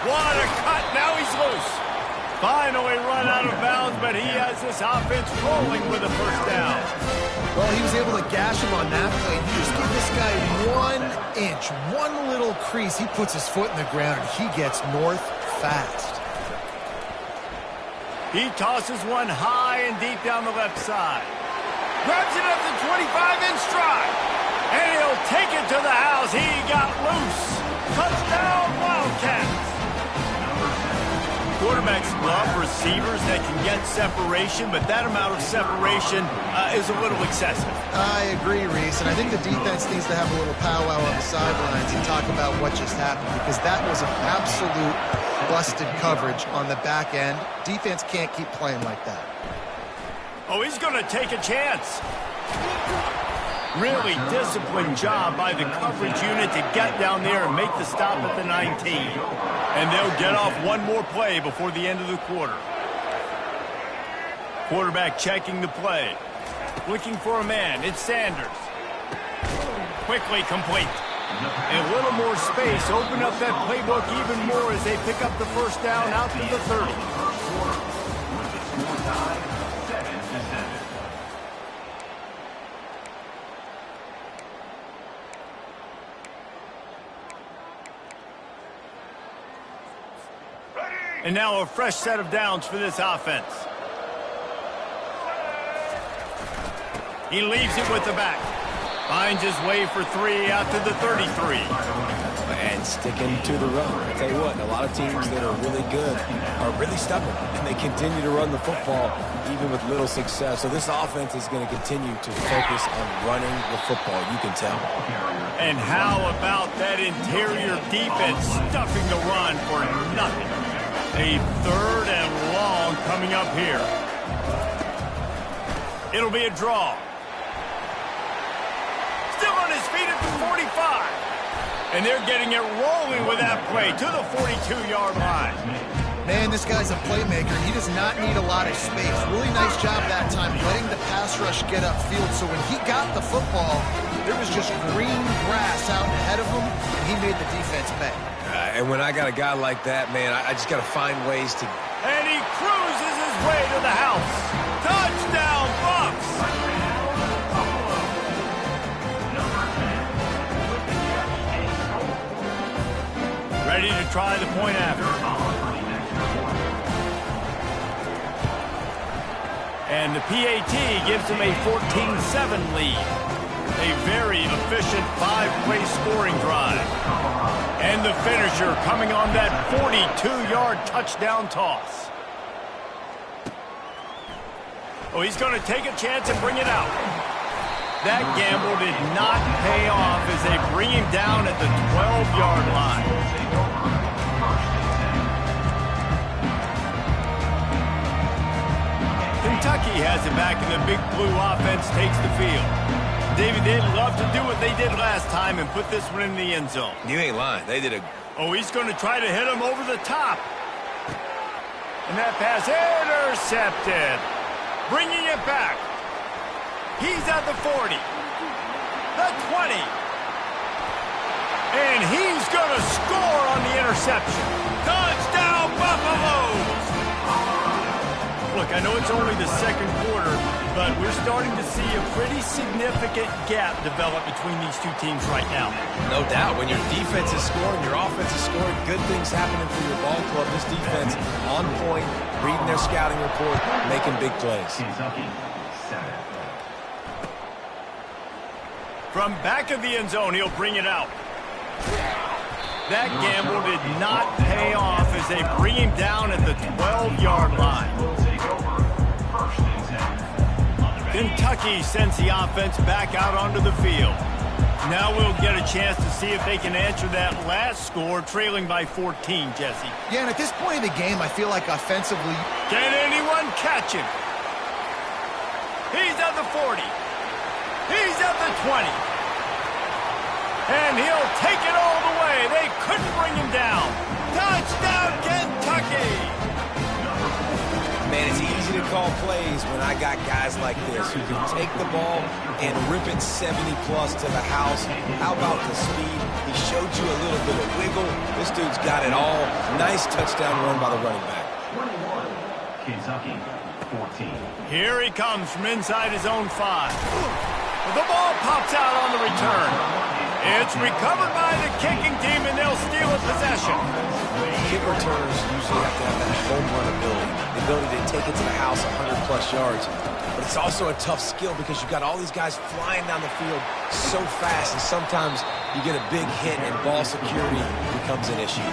What a cut! Now he's loose. Finally run out of bounds, but he has this offense rolling with a first down. Well, he was able to gash him on that play. You just give this guy 1 inch, one little crease. He puts his foot in the ground, and he gets north fast. He tosses one high and deep down the left side. Grabs it up to 25 in stride. And he'll take it to the house. He got loose. Touchdown, Wildcats. Quarterbacks love receivers that can get separation, but that amount of separation is a little excessive. I agree, Reese, and I think the defense needs to have a little powwow on the sidelines and talk about what just happened, because that was an absolute busted coverage on the back end. Defense can't keep playing like that. Oh, he's going to take a chance. Really disciplined job by the coverage unit to get down there and make the stop at the 19. And they'll get off one more play before the end of the quarter. Quarterback checking the play. Looking for a man. It's Sanders. Quickly complete. A little more space. Open up that playbook even more as they pick up the first down out to the 30. And now a fresh set of downs for this offense. He leaves it with the back. Finds his way for 3 out to the 33. And sticking to the run. I tell you what, a lot of teams that are really good are really stubborn, and they continue to run the football even with little success. So this offense is going to continue to focus on running the football, you can tell. And how about that interior defense stuffing the run for nothing? A 3rd and long coming up here. It'll be a draw. Still on his feet at the 45. And they're getting it rolling with that play to the 42-yard line. Man, this guy's a playmaker. He does not need a lot of space. Really nice job that time letting the pass rush get upfield. So when he got the football, there was just green grass out ahead of him, and he made the defense pay. And when I got a guy like that, man, I just got to find ways to... And he cruises his way to the house. Touchdown, Bucks! Ready to try the point after. And the PAT gives him a 14-7 lead. A very efficient 5-play scoring drive. And the finisher coming on that 42-yard touchdown toss. Oh, he's going to take a chance and bring it out. That gamble did not pay off as they bring him down at the 12-yard line. Kentucky has it back, and the Big Blue offense takes the field. David, they'd love to do what they did last time and put this one in the end zone. You ain't lying. They did a... Oh, he's going to try to hit him over the top. And that pass intercepted. Bringing it back. He's at the 40. The 20. And he's going to score on the interception. Touchdown, Buffaloes! Look, I know it's only the second quarter, but we're starting to see a pretty significant gap develop between these two teams right now. No doubt. When your defense is scoring, your offense is scoring, good things happening for your ball club. This defense on point, reading their scouting report, making big plays. From back of the end zone, he'll bring it out. That gamble did not pay off as they bring him down at the 12-yard line. Kentucky sends the offense back out onto the field. Now we'll get a chance to see if they can answer that last score, trailing by 14, Jesse. Yeah, and at this point in the game, I feel like offensively... Can anyone catch him? He's at the 40. He's at the 20. And he'll take it all the way. They couldn't bring him down. Touchdown, Kentucky! Man, it's easy to call plays when I got guys like this who can take the ball and rip it 70-plus to the house. How about the speed? He showed you a little bit of wiggle. This dude's got it all. Nice touchdown run by the running back. 21, Kentucky, 14. Here he comes from inside his own 5. The ball pops out on the return. It's recovered by the kicking team, and they'll steal a possession. Kick returners usually have to have that home run ability, the ability to take it to the house 100-plus yards. But it's also a tough skill because you've got all these guys flying down the field so fast, and sometimes you get a big hit and ball security becomes an issue.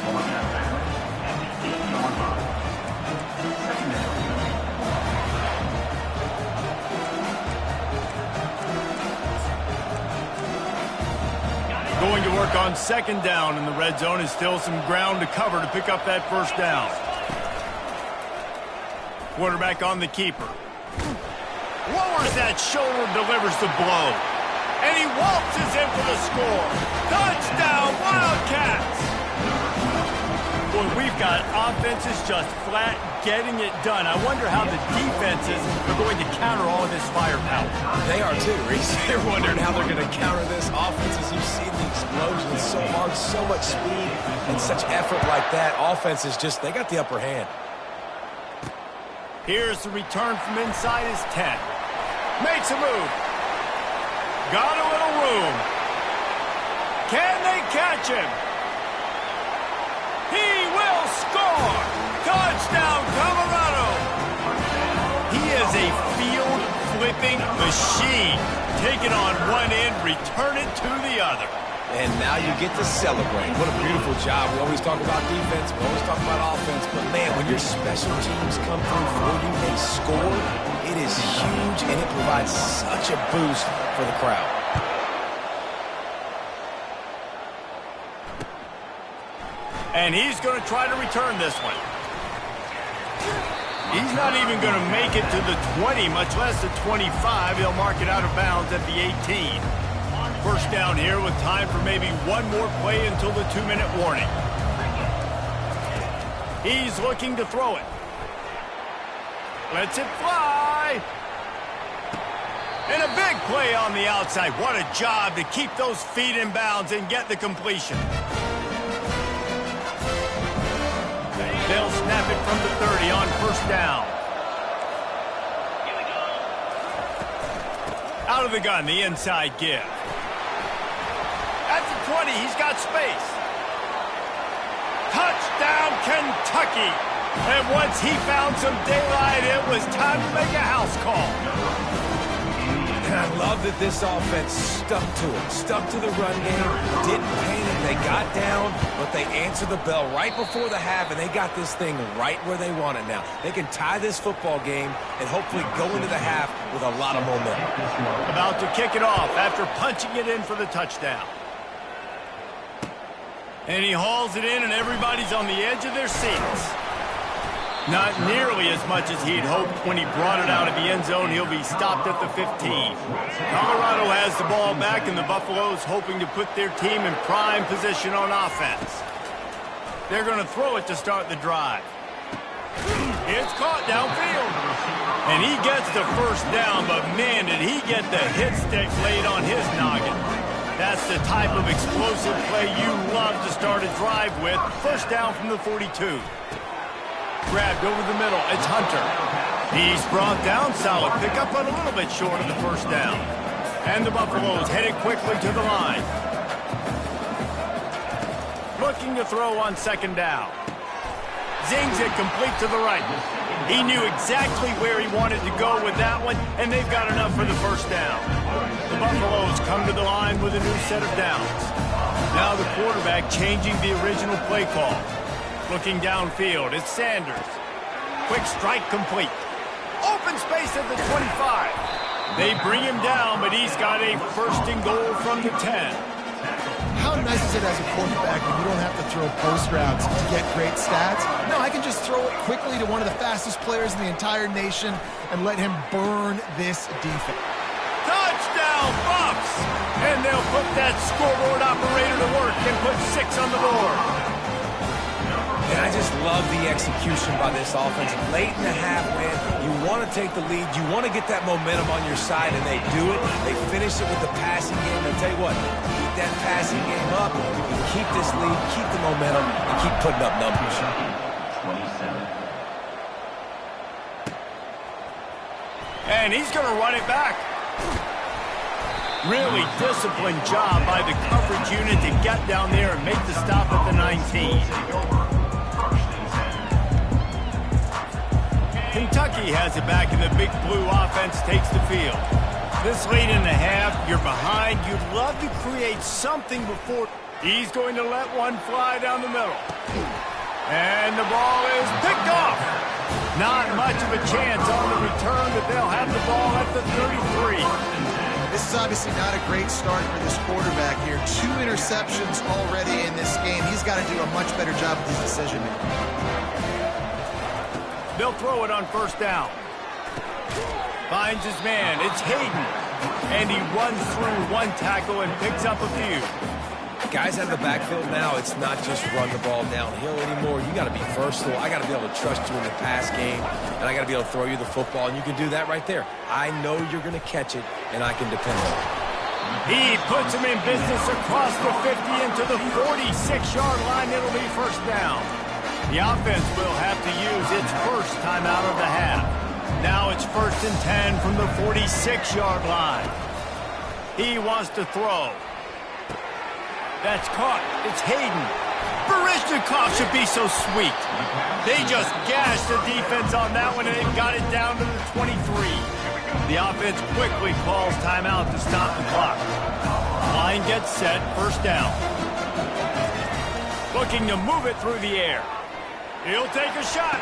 Going to work on second down in the red zone is still some ground to cover to pick up that first down. Quarterback on the keeper. Lowers that shoulder, delivers the blow. And he waltzes in for the score. Touchdown, Wildcats! Boy, we've got offenses just flat getting it done. I wonder how the defenses are going to counter all of this firepower. They are too, Reese. They're wondering how they're going to counter this. Offenses, you've seen the explosions so hard, so much speed, and such effort like that. Offenses just, they got the upper hand. Here's the return from inside his 10. Makes a move. Got a little room. Can they catch him? He will score! Touchdown, Colorado! He is a field-flipping machine. Take it on one end, return it to the other. And now you get to celebrate. What a beautiful job. We always talk about defense. We always talk about offense. But, man, when your special teams come through for you and score, it is huge, and it provides such a boost for the crowd. And he's going to try to return this one. He's not even going to make it to the 20, much less the 25. He'll mark it out of bounds at the 18. First down here with time for maybe one more play until the 2-minute warning. He's looking to throw it. Lets it fly. And a big play on the outside. What a job to keep those feet in bounds and get the completion. They'll snap it from the 30 on first down. Out of the gun, the inside give. At the 20, he's got space. Touchdown, Kentucky. And once he found some daylight, it was time to make a house call. And I love that this offense stuck to it, stuck to the run game, didn't panic, they got down, but they answered the bell right before the half, and they got this thing right where they want it now. They can tie this football game and hopefully go into the half with a lot of momentum. About to kick it off after punching it in for the touchdown. And he hauls it in, and everybody's on the edge of their seats. Not nearly as much as he'd hoped when he brought it out of the end zone. He'll be stopped at the 15. Colorado has the ball back, and the Buffaloes hoping to put their team in prime position on offense. They're going to throw it to start the drive. It's caught downfield. And he gets the first down, but man, did he get the hit stick laid on his noggin. That's the type of explosive play you love to start a drive with. First down from the 42. Grabbed over the middle. It's Hunter. He's brought down. Solid pickup, but a little bit short of the first down. And the Buffaloes headed quickly to the line. Looking to throw on second down. Zings it complete to the right. He knew exactly where he wanted to go with that one, and they've got enough for the first down. The Buffaloes come to the line with a new set of downs. Now the quarterback changing the original play call. Looking downfield, it's Sanders. Quick strike complete. Open space at the 25. They bring him down, but he's got a first and goal from the 10. How nice is it as a quarterback when you don't have to throw post routes to get great stats? No, I can just throw it quickly to one of the fastest players in the entire nation and let him burn this defense. Touchdown, Buffs! And they'll put that scoreboard operator to work and put 6 on the board. And I just love the execution by this offense. Late in the half, man, you want to take the lead. You want to get that momentum on your side, and they do it. They finish it with the passing game. I'll tell you what, keep that passing game up. You can keep this lead, keep the momentum, and keep putting up numbers. 27. And he's going to run it back. Really disciplined job by the coverage unit to get down there and make the stop at the 19. Kentucky has it back, and the big blue offense takes the field. This late in the half, you're behind. You'd love to create something before. He's going to let one fly down the middle. And the ball is picked off. Not much of a chance on the return, but they'll have the ball at the 33. This is obviously not a great start for this quarterback here. 2 interceptions already in this game. He's got to do a much better job with his decision-making. They'll throw it on first down. Finds his man. It's Hayden. And he runs through one tackle and picks up a few. Guys out of the backfield now, it's not just run the ball downhill anymore. You got to be versatile. I got to be able to trust you in the pass game, and I got to be able to throw you the football, and you can do that right there. I know you're going to catch it, and I can depend on it. He puts him in business across the 50 into the 46-yard line. It'll be first down. The offense will have to use its first time out of the half. Now it's 1st and 10 from the 46-yard line. He wants to throw. That's caught. It's Hayden. Barishnikov should be so sweet. They just gashed the defense on that one, and they got it down to the 23. The offense quickly calls timeout to stop the clock. Line gets set. First down. Looking to move it through the air. He'll take a shot.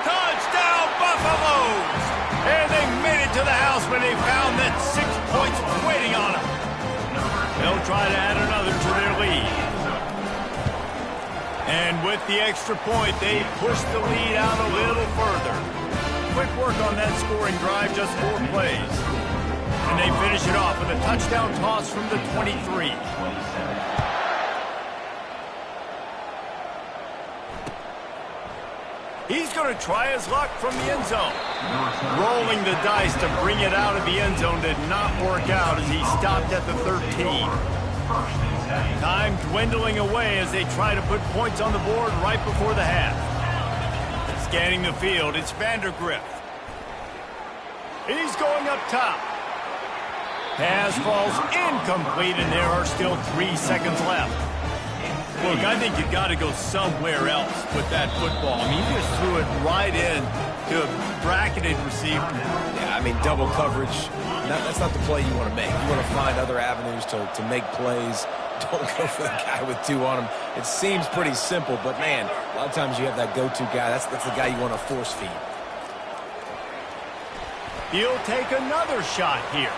Touchdown, Buffaloes! And they made it to the house when they found that 6 points waiting on them. They'll try to add another to their lead. And with the extra point, they push the lead out a little further. Quick work on that scoring drive, just 4 plays. And they finish it off with a touchdown toss from the 23. He's going to try his luck from the end zone. Rolling the dice to bring it out of the end zone did not work out as he stopped at the 13. Time dwindling away as they try to put points on the board right before the half. Scanning the field, it's Vandergrift. He's going up top. Pass falls incomplete, and there are still 3 seconds left. Look, I think you've got to go somewhere else with that football. I mean, you just threw it right in to a bracketed receiver. Yeah, I mean, double coverage, that's not the play you want to make. You want to find other avenues to make plays. Don't go for the guy with 2 on him. It seems pretty simple, but, man, a lot of times you have that go-to guy. That's the guy you want to force feed. He'll take another shot here.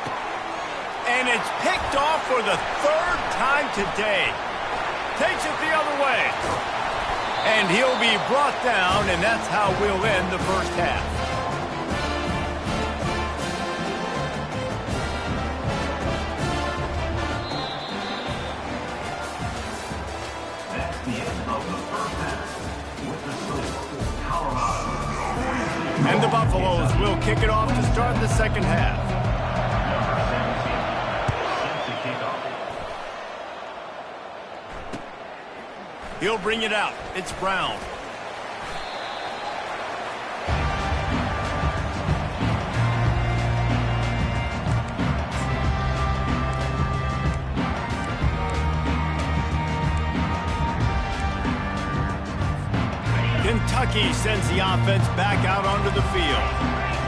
And it's picked off for the 3rd time today. Takes it the other way. And he'll be brought down, and that's how we'll end the first half. That's the end of the first half. With the score, Colorado 47. And the Buffaloes will kick it off to start the second half. Set to kick off. He'll bring it out. It's Brown. Kentucky sends the offense back out onto the field.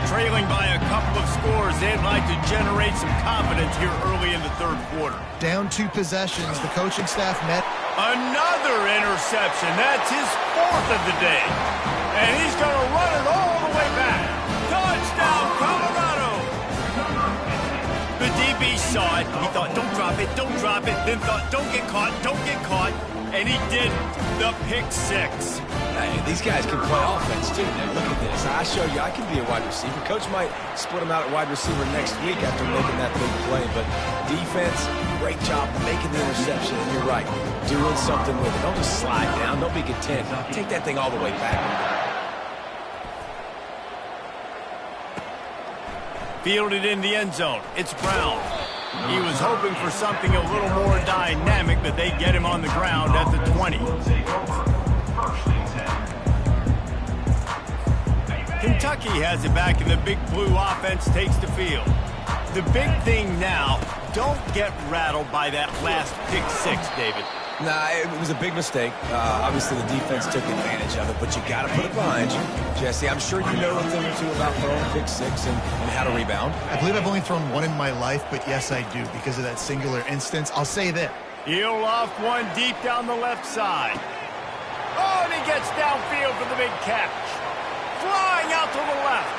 Trailing by a couple of scores, they'd like to generate some confidence here early in the 3rd quarter. Down 2 possessions. The coaching staff met. Another interception. That's his 4th of the day. And he's going to run it all the way back. Touchdown, Colorado! The DB saw it. He thought, don't drop it, then thought, don't get caught. And he did the pick six. Hey, these guys can play offense, too. Now, look at this. I show you I can be a wide receiver. Coach might split him out at wide receiver next week after making that big play. But defense, great job making the interception. And you're right, doing something with it. Don't just slide down. Don't be content. Take that thing all the way back. Fielded in the end zone. It's Brown. He was hoping for something a little more dynamic, but they get him on the ground at the 20. Kentucky has it back, and the Big Blue offense takes the field. The big thing now, don't get rattled by that last pick six, David. Nah, it was a big mistake. Obviously, the defense took advantage of it, but you got to put it behind you. Jesse, I'm sure you know a thing or two about throwing pick six and how to rebound. I believe I've only thrown one in my life, but yes, I do, because of that singular instance. I'll say this. He'll loft one deep down the left side. Oh, and he gets downfield for the big catch. Flying out to the left.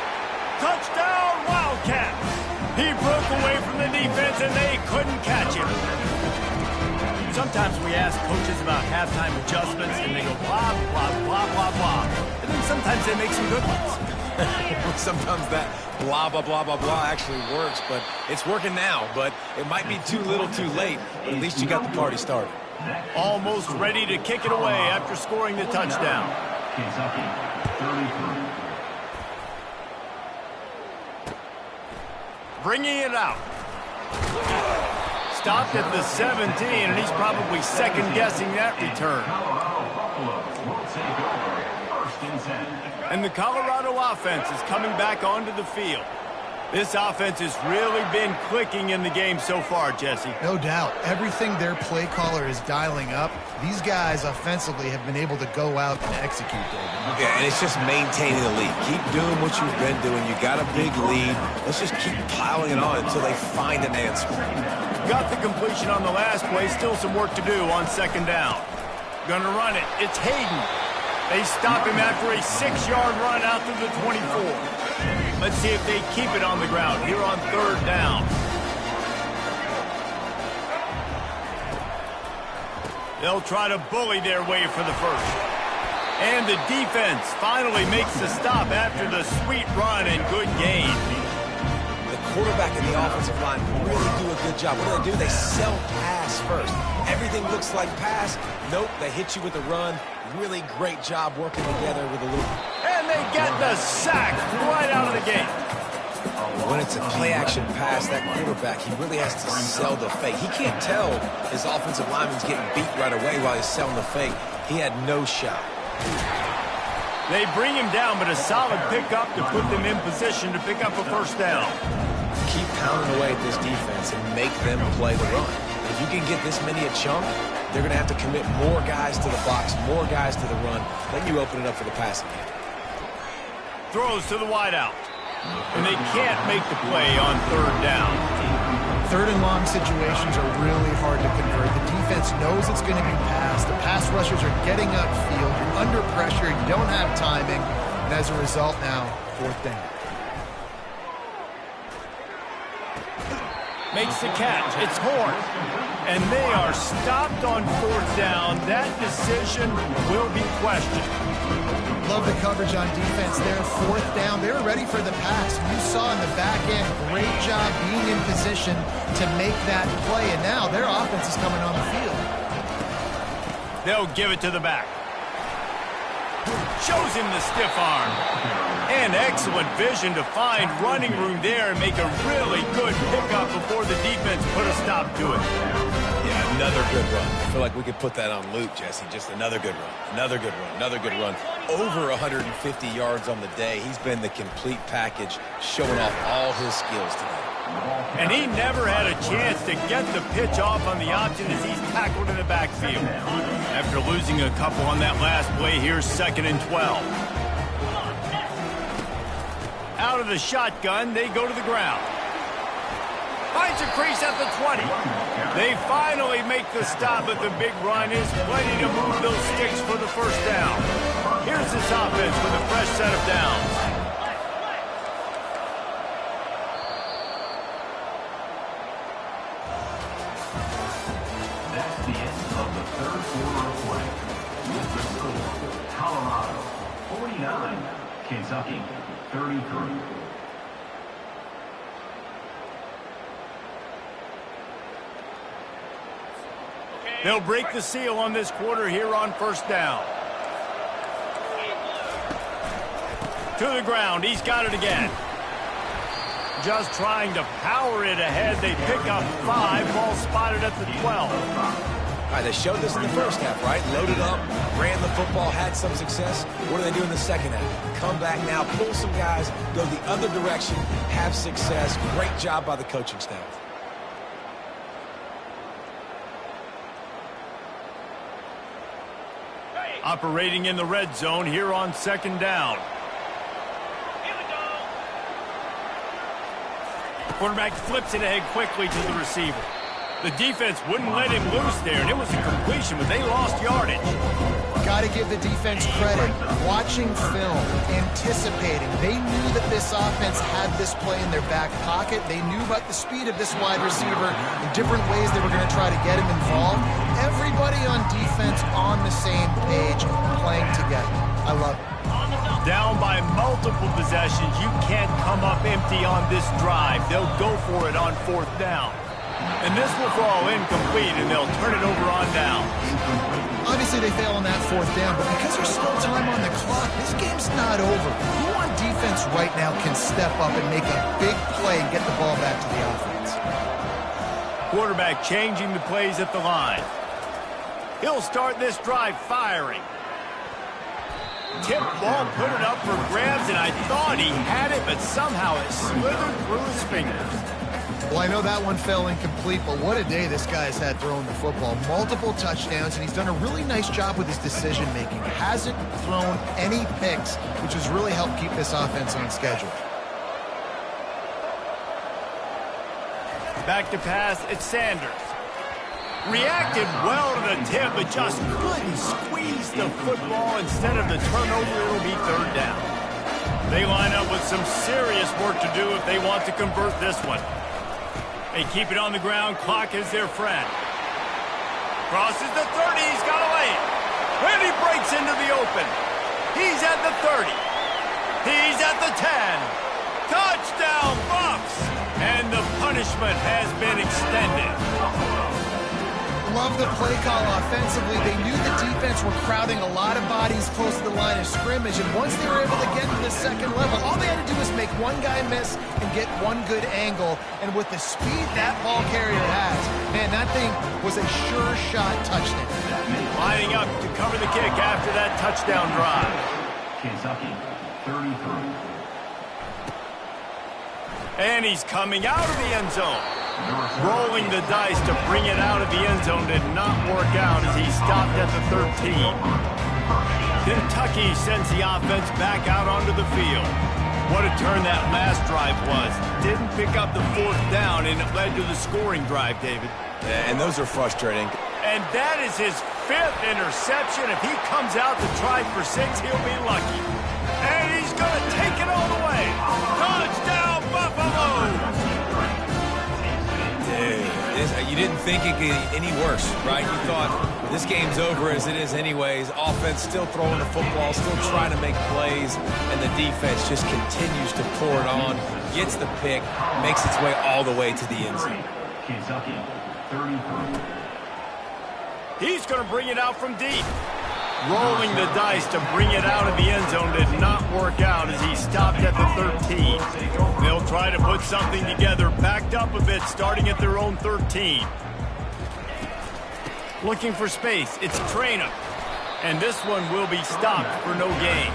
Touchdown, Wildcats. He broke away from the defense, and they couldn't catch him. Sometimes we ask coaches about halftime adjustments, and they go blah, blah, blah, blah, blah. And then sometimes they make some good ones. Sometimes that blah, blah, blah, blah, blah actually works, but it's working now. But it might be too little too late, but at least you got the party started. Almost ready to kick it away after scoring the touchdown. Kentucky, 33. Bringing it out. Stopped at the 17, and he's probably second-guessing that return. And the Colorado offense is coming back onto the field. This offense has really been clicking in the game so far, Jesse. No doubt. Everything their play caller is dialing up, these guys offensively have been able to go out and execute, David. Yeah, and it's just maintaining the lead. Keep doing what you've been doing. You got a big lead. Let's just keep piling it on until they find an answer. Got the completion on the last play. Still some work to do on second down. Gonna run it. It's Hayden. They stop him after a 6-yard run out to the 24. Let's see if they keep it on the ground here on third down. They'll try to bully their way for the first. And the defense finally makes the stop after the sweet run and good gain. The quarterback and the offensive line really do a good job. What do? They sell pass first. Everything looks like pass. Nope, they hit you with a run. Really great job working together with the loop. And they get the sack right out of the gate. When it's a play-action pass, that quarterback, he really has to sell the fake. He can't tell his offensive lineman's getting beat right away while he's selling the fake. He had no shot. They bring him down, but a solid pickup to put them in position to pick up a first down. Keep pounding away at this defense and make them play the run. If you can get this many a chunk, they're going to have to commit more guys to the box, more guys to the run. Then you open it up for the passing game. Throws to the wideout. And they can't make the play on third down. Third and long situations are really hard to convert. The defense knows it's going to be passed. The pass rushers are getting upfield. You're under pressure. You don't have timing. And as a result now, fourth down. Makes the catch. It's Horn. And they are stopped on fourth down. That decision will be questioned. Love the coverage on defense there. Fourth down. They were ready for the pass. You saw in the back end, great job being in position to make that play. And now their offense is coming on the field. They'll give it to the back. Shows him the stiff arm. And excellent vision to find running room there and make a really good pickup before the defense put a stop to it. Yeah, another good run. I feel like we could put that on loop, Jesse. Just another good run. Another good run. Another good run. Over 150 yards on the day. He's been the complete package, showing off all his skills today. And he never had a chance to get the pitch off on the option as he's tackled in the backfield. After losing a couple on that last play, here's 2nd and 12. Out of the shotgun, they go to the ground. Finds a crease at the 20. They finally make the stop, but the big run is plenty to move those sticks for the first down. Here's this offense with a fresh set of downs. That's the end of the third quarter of play. With the score, Colorado 49, Kentucky 33. They'll break the seal on this quarter here on first down. To the ground. He's got it again. Just trying to power it ahead. They pick up 5. Ball spotted at the 12. All right, they showed this in the first half, right? Loaded up, ran the football, had some success. What do they do in the second half? Come back now, pull some guys, go the other direction, have success. Great job by the coaching staff. Operating in the red zone here on second down. Quarterback flips it ahead quickly to the receiver. The defense wouldn't let him loose there, and it was a completion, but they lost yardage. Got to give the defense credit. Watching film, anticipating. They knew that this offense had this play in their back pocket. They knew about the speed of this wide receiver and different ways they were going to try to get him involved. Everybody on defense on the same page, playing together. I love it. Down by multiple possessions. You can't come up empty on this drive. They'll go for it on fourth down. And this will fall incomplete, and they'll turn it over on down. Obviously, they fail on that fourth down, but because there's still time on the clock, this game's not over. Who on defense right now can step up and make a big play and get the ball back to the offense? Quarterback changing the plays at the line. He'll start this drive firing. Tip ball, put it up for grabs, and I thought he had it, but somehow it slithered through his fingers. Well, I know that one fell incomplete, but what a day this guy's had throwing the football. Multiple touchdowns, and he's done a really nice job with his decision-making. Hasn't thrown any picks, which has really helped keep this offense on schedule. Back to pass, it's Sanders. Reacted well to the tip, but just couldn't squeeze the football. Instead of the turnover, it'll be third down. They line up with some serious work to do if they want to convert this one. They keep it on the ground. Clock is their friend. Crosses the 30. He's got away. And he breaks into the open. He's at the 30. He's at the 10. Touchdown, Bucks! And the punishment has been extended. Love the play call offensively. They knew the defense were crowding a lot of bodies close to the line of scrimmage, and once they were able to get to the second level, all they had to do was make one guy miss and get one good angle, and with the speed that ball carrier has, man, that thing was a sure shot touchdown. Lining up to cover the kick after that touchdown drive. Kentucky 33. And he's coming out of the end zone. Rolling the dice to bring it out of the end zone did not work out as he stopped at the 13. Kentucky sends the offense back out onto the field. What a turn that last drive was. Didn't pick up the fourth down, and it led to the scoring drive, David. Yeah, and those are frustrating. And that is his 5th interception. If he comes out to try for 6, he'll be lucky. And he's going to take it all the way. Touchdown, Buffalo! You didn't think it could get any worse, right? You thought this game's over as it is anyways. Offense still throwing the football, still trying to make plays, and the defense just continues to pour it on, gets the pick, makes its way all the way to the end zone. Kentucky 33. He's going to bring it out from deep. Rolling the dice to bring it out of the end zone did not work out as he stopped at the 13. They'll try to put something together, backed up a bit, starting at their own 13. Looking for space, it's Traynor. And this one will be stopped for no gain.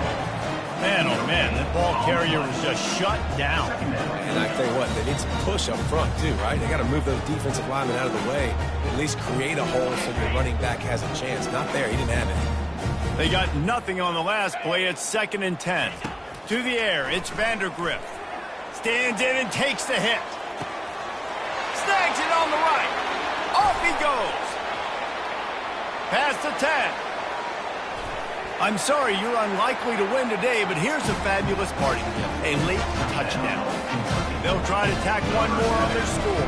Man, oh man, that ball carrier was just shut down. And I tell you what, they need some push up front too, right? They got to move those defensive linemen out of the way, at least create a hole so the running back has a chance. Not there, he didn't have it. They got nothing on the last play. It's 2nd and 10. To the air, it's Vandergrift. Stands in and takes the hit. Snags it on the right. Off he goes. Past the 10. I'm sorry you're unlikely to win today, but here's a fabulous party gift. A late touchdown. They'll try to tack one more on their score.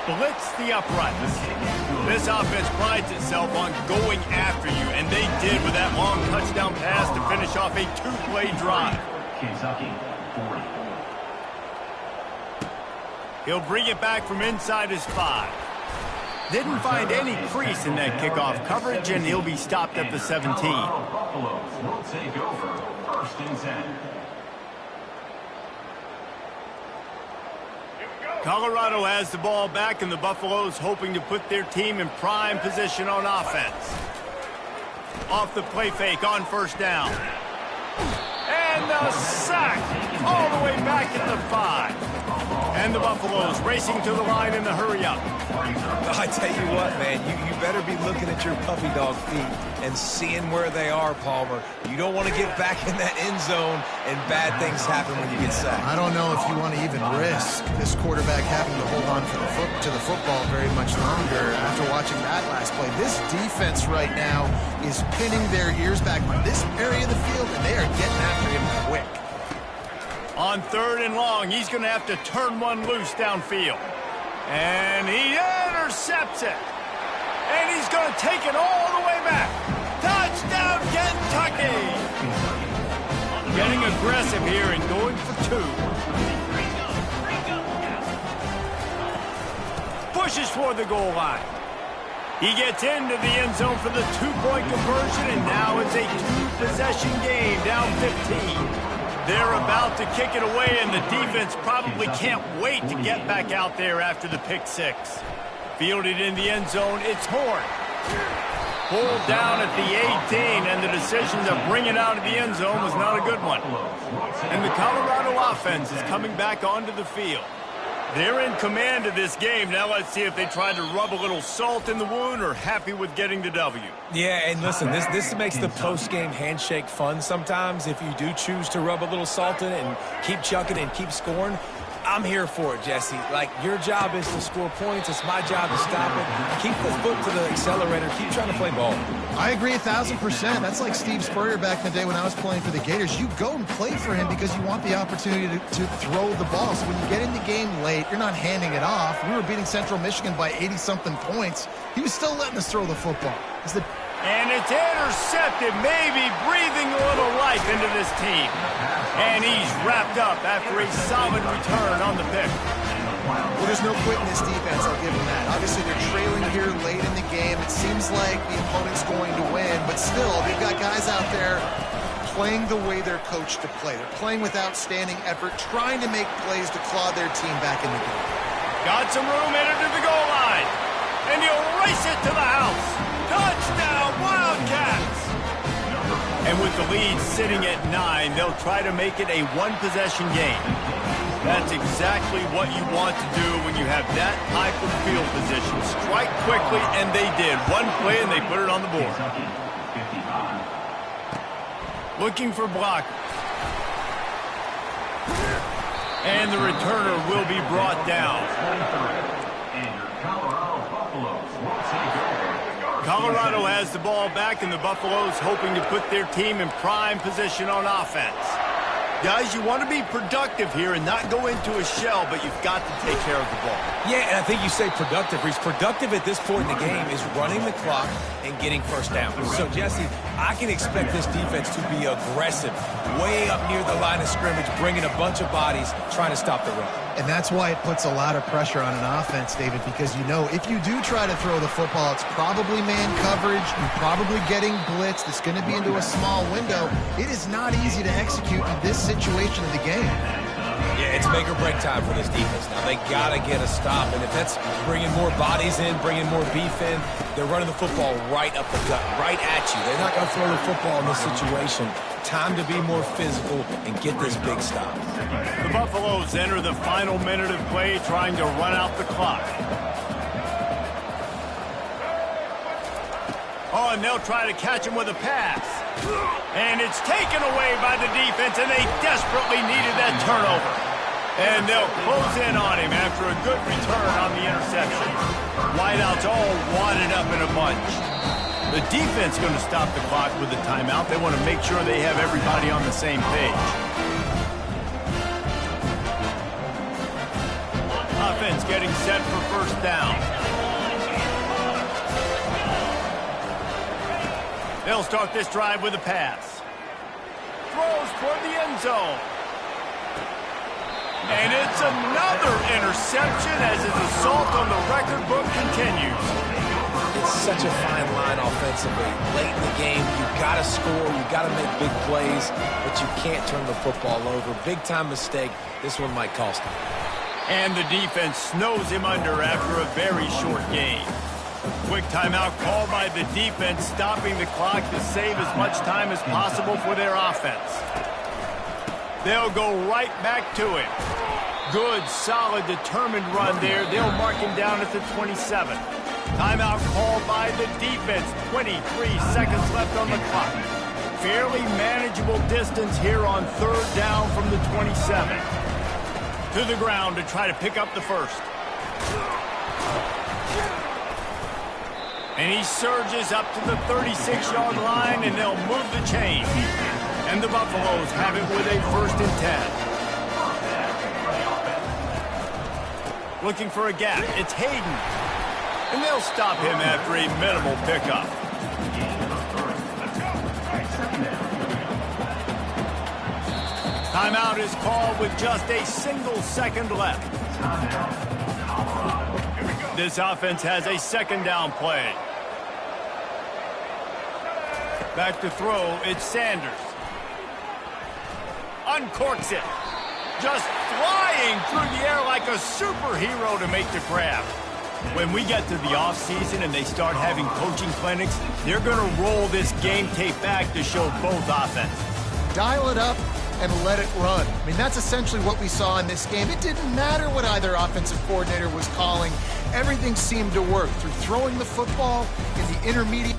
blitz the uprights. This offense prides itself on going after you, and they did with that long touchdown pass to finish off a two-play drive. Kentucky, 40. He'll bring it back from inside his 5. Didn't find any crease in that kickoff coverage, and he'll be stopped at the 17. Buffaloes will take over 1st and 10. Colorado has the ball back, and the Buffaloes hoping to put their team in prime position on offense. Off the play fake on 1st down. And the sack all the way back at the 5. And the Buffaloes racing to the line in the hurry-up. I tell you what, man, you better be looking at your puppy dog feet and seeing where they are, Palmer. You don't want to get back in that end zone and bad things happen when you get sacked. I don't know if you want to even risk this quarterback having to hold on to the football very much longer after watching that last play. This defense right now is pinning their ears back on this area of the field, and they are getting after him quick. On 3rd and long, he's going to have to turn one loose downfield. And he intercepts it. And he's going to take it all the way back. Touchdown, Kentucky! Getting aggressive here and going for 2. Pushes toward the goal line. He gets into the end zone for the 2-point conversion, and now it's a 2-possession game, down 15. They're about to kick it away, and the defense probably can't wait to get back out there after the pick 6. Fielded in the end zone, it's Horn. Pulled down at the 18, and the decision to bring it out of the end zone was not a good one. And the Colorado offense is coming back onto the field. They're in command of this game. Now let's see if they try to rub a little salt in the wound or happy with getting the W. Yeah, and listen, this makes the post-game handshake fun sometimes if you do choose to rub a little salt in it and keep chucking and keep scoring. I'm here for it, Jesse. Like, your job is to score points. It's my job to stop it. Keep the foot to the accelerator. Keep trying to play ball. I agree 1,000%. That's like Steve Spurrier back in the day when I was playing for the Gators. You go and play for him because you want the opportunity to throw the ball. So when you get in the game late, you're not handing it off. We were beating Central Michigan by 80-something points. He was still letting us throw the football. And it's intercepted, maybe breathing a little life into this team. And he's wrapped up after a solid return on the pick. Well, there's no quitting this defense, I'll give them that. Obviously, they're trailing here late in the game. It seems like the opponent's going to win, but still, they've got guys out there playing the way they're coached to play. They're playing with outstanding effort, trying to make plays to claw their team back in the game. Got some room headed to the goal line. And he'll race it to the house. Touchdown, Wildcats! And with the lead sitting at 9, they'll try to make it a 1-possession game. That's exactly what you want to do when you have that type of field position. Strike quickly, and they did. One play, and they put it on the board. Looking for blockers. And the returner will be brought down. Colorado has the ball back, and the Buffaloes hoping to put their team in prime position on offense. Guys, you want to be productive here and not go into a shell, but you've got to take care of the ball. Yeah, and I think you say productive, Reese. Productive at this point in the game is running the clock and getting 1st down. So, Jesse, I can expect this defense to be aggressive, way up near the line of scrimmage, bringing a bunch of bodies, trying to stop the run. And that's why it puts a lot of pressure on an offense, David, because you know if you do try to throw the football, it's probably man coverage. You're probably getting blitzed. It's going to be into a small window. It is not easy to execute in this situation of the game. Yeah, it's make or break time for this defense. Now, they got to get a stop, and if that's bringing more bodies in, bringing more beef in, they're running the football right up the gut, right at you. They're not going to throw the football in this situation. Time to be more physical and get this big stop. The Buffaloes enter the final minute of play trying to run out the clock. Oh, and they'll try to catch him with a pass. And it's taken away by the defense, and they desperately needed that turnover. And they'll close in on him after a good return on the interception. Wideouts all wadded up in a bunch. The defense going to stop the clock with the timeout. They want to make sure they have everybody on the same page. Offense getting set for 1st down. They'll start this drive with a pass. Throws toward the end zone. And it's another interception as his assault on the record book continues. It's such a fine line offensively. Late in the game, you've got to score, you've got to make big plays, but you can't turn the football over. Big-time mistake. This one might cost him. And the defense snows him under after a very short game. Quick timeout called by the defense, stopping the clock to save as much time as possible for their offense. They'll go right back to it. Good, solid, determined run there. They'll mark him down at the 27. Timeout called by the defense. 23 seconds left on the clock. Fairly manageable distance here on third down from the 27. To the ground to try to pick up the first. And he surges up to the 36-yard line, and they'll move the chain. And the Buffaloes have it with a 1st and 10. Looking for a gap. It's Hayden. And they'll stop him after a minimal pickup. Timeout is called with just a single second left. This offense has a 2nd down play. Back to throw, it's Sanders. Uncorks it. Just flying through the air like a superhero to make the grab. When we get to the offseason and they start having coaching clinics, they're going to roll this game tape back to show both offenses. Dial it up and let it run. I mean, that's essentially what we saw in this game. It didn't matter what either offensive coordinator was calling. Everything seemed to work through throwing the football in the intermediate.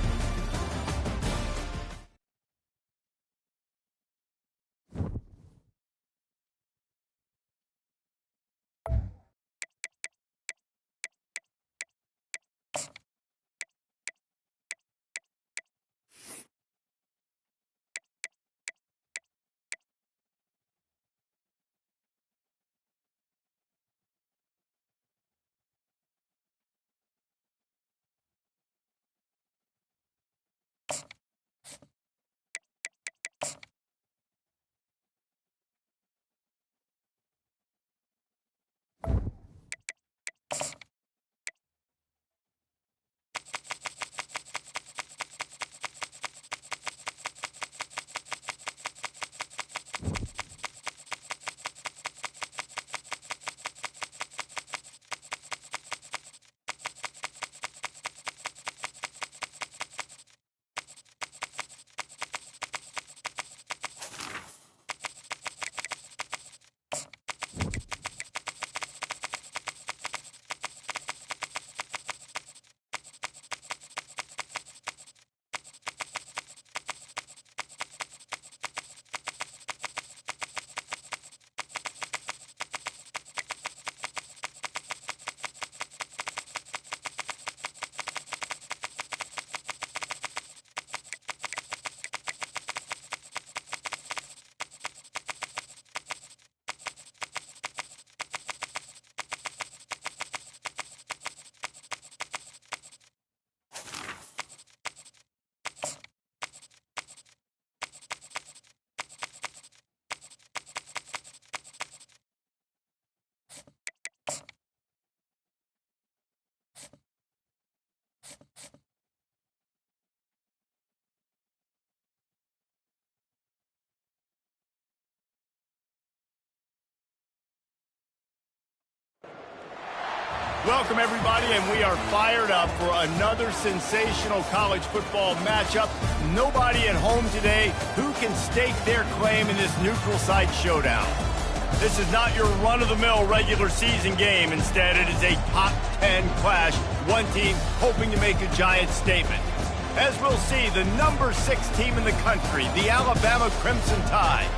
Welcome, everybody, and we are fired up for another sensational college football matchup. Nobody at home today who can stake their claim in this neutral site showdown. This is not your run-of-the-mill regular season game. Instead, it is a top 10 clash, one team hoping to make a giant statement. As we'll see, the number 6 team in the country, the Alabama Crimson Tide,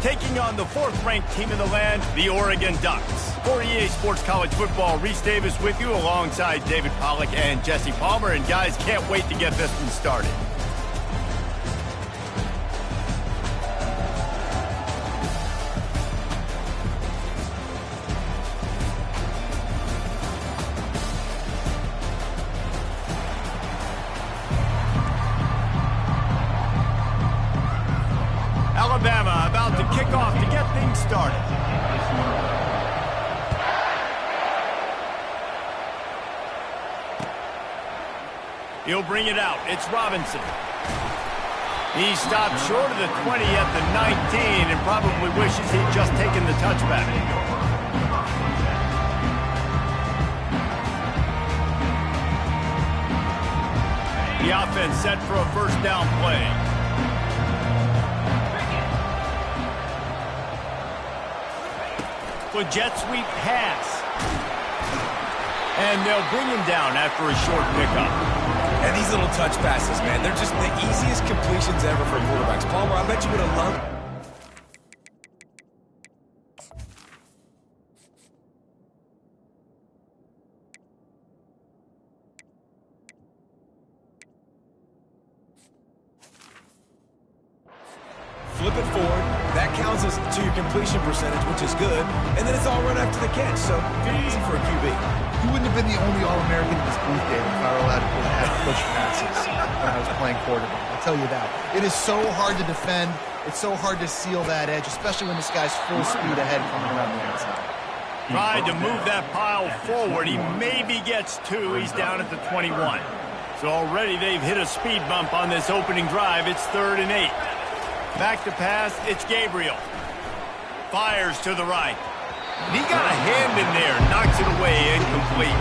taking on the 4th-ranked team in the land, the Oregon Ducks. For EA Sports College Football, Reese Davis with you alongside David Pollack and Jesse Palmer. And guys, can't wait to get this one started. Alabama about to kick off to get things started. He'll bring it out. It's Robinson. He stopped short of the 20 at the 19 and probably wishes he'd just taken the touchback. The offense set for a first down play. For jet sweep pass. And they'll bring him down after a short pickup. And these little touch passes, man, they're just the easiest completions ever for quarterbacks. Palmer, I bet you would have loved... Flip it forward. That counts as to your completion percentage, which is good. And then it's all run after the catch, so pretty easy for a QB. You wouldn't have been the only All-American in this booth, David, if I were allowed to put half push passes when I was playing quarterback. I'll tell you that. It is so hard to defend. It's so hard to seal that edge, especially when this guy's full speed ahead coming around the outside. Tried to move that pile forward. He maybe gets two. He's down at the 21. So already they've hit a speed bump on this opening drive. It's 3rd and 8. Back to pass, it's Gabriel. Fires to the right. He got a hand in there, knocks it away, incomplete.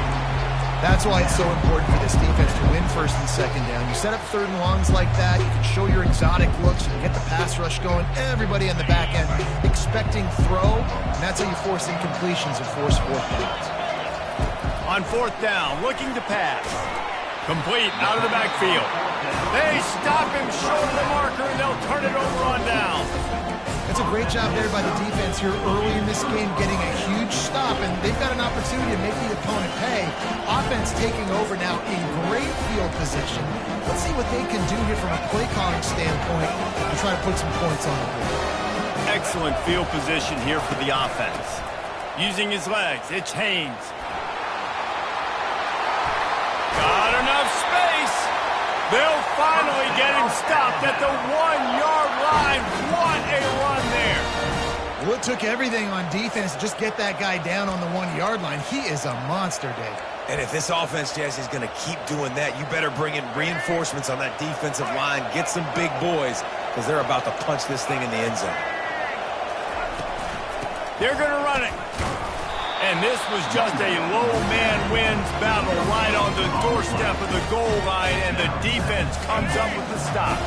That's why it's so important for this defense to win 1st and 2nd down. You set up 3rd and longs like that, you can show your exotic looks, you can get the pass rush going, everybody on the back end expecting throw, and that's how you force incompletions and force 4th downs. On 4th down, looking to pass. Complete, out of the backfield. They stop him short of the marker, and they'll turn it over on down. That's a great job there by the defense here early in this game, getting a huge stop, and they've got an opportunity to make the opponent pay. Offense taking over now in great field position. Let's see what they can do here from a play calling standpoint and try to put some points on the board. Excellent field position here for the offense. Using his legs, it's Haynes. Got enough space. They'll finally get him stopped at the 1-yard line. What a run there. Well, it took everything on defense to just get that guy down on the 1-yard line. He is a monster, Dave. And if this offense, Jesse, is going to keep doing that, you better bring in reinforcements on that defensive line. Get some big boys, because they're about to punch this thing in the end zone. They're going to run it. And this was just a low man wins battle right on the doorstep of the goal line, and the defense comes up with the stop.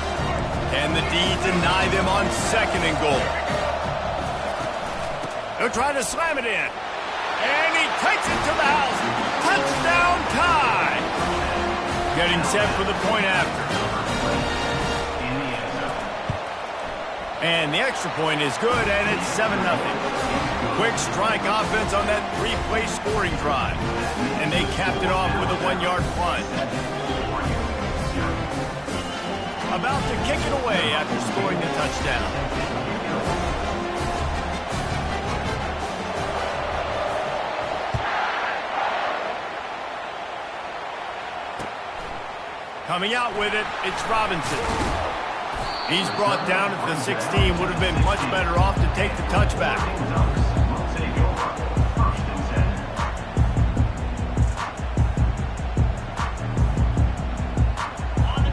And the D deny them on 2nd and goal. They'll try to slam it in. And he takes it to the house. Touchdown tie. Getting set for the point after. And the extra point is good, and it's 7-0. Quick strike offense on that 3-play scoring drive. And they capped it off with a 1-yard punt. About to kick it away after scoring the touchdown. Coming out with it, it's Robinson. He's brought down at the 16. Would have been much better off to take the touchback.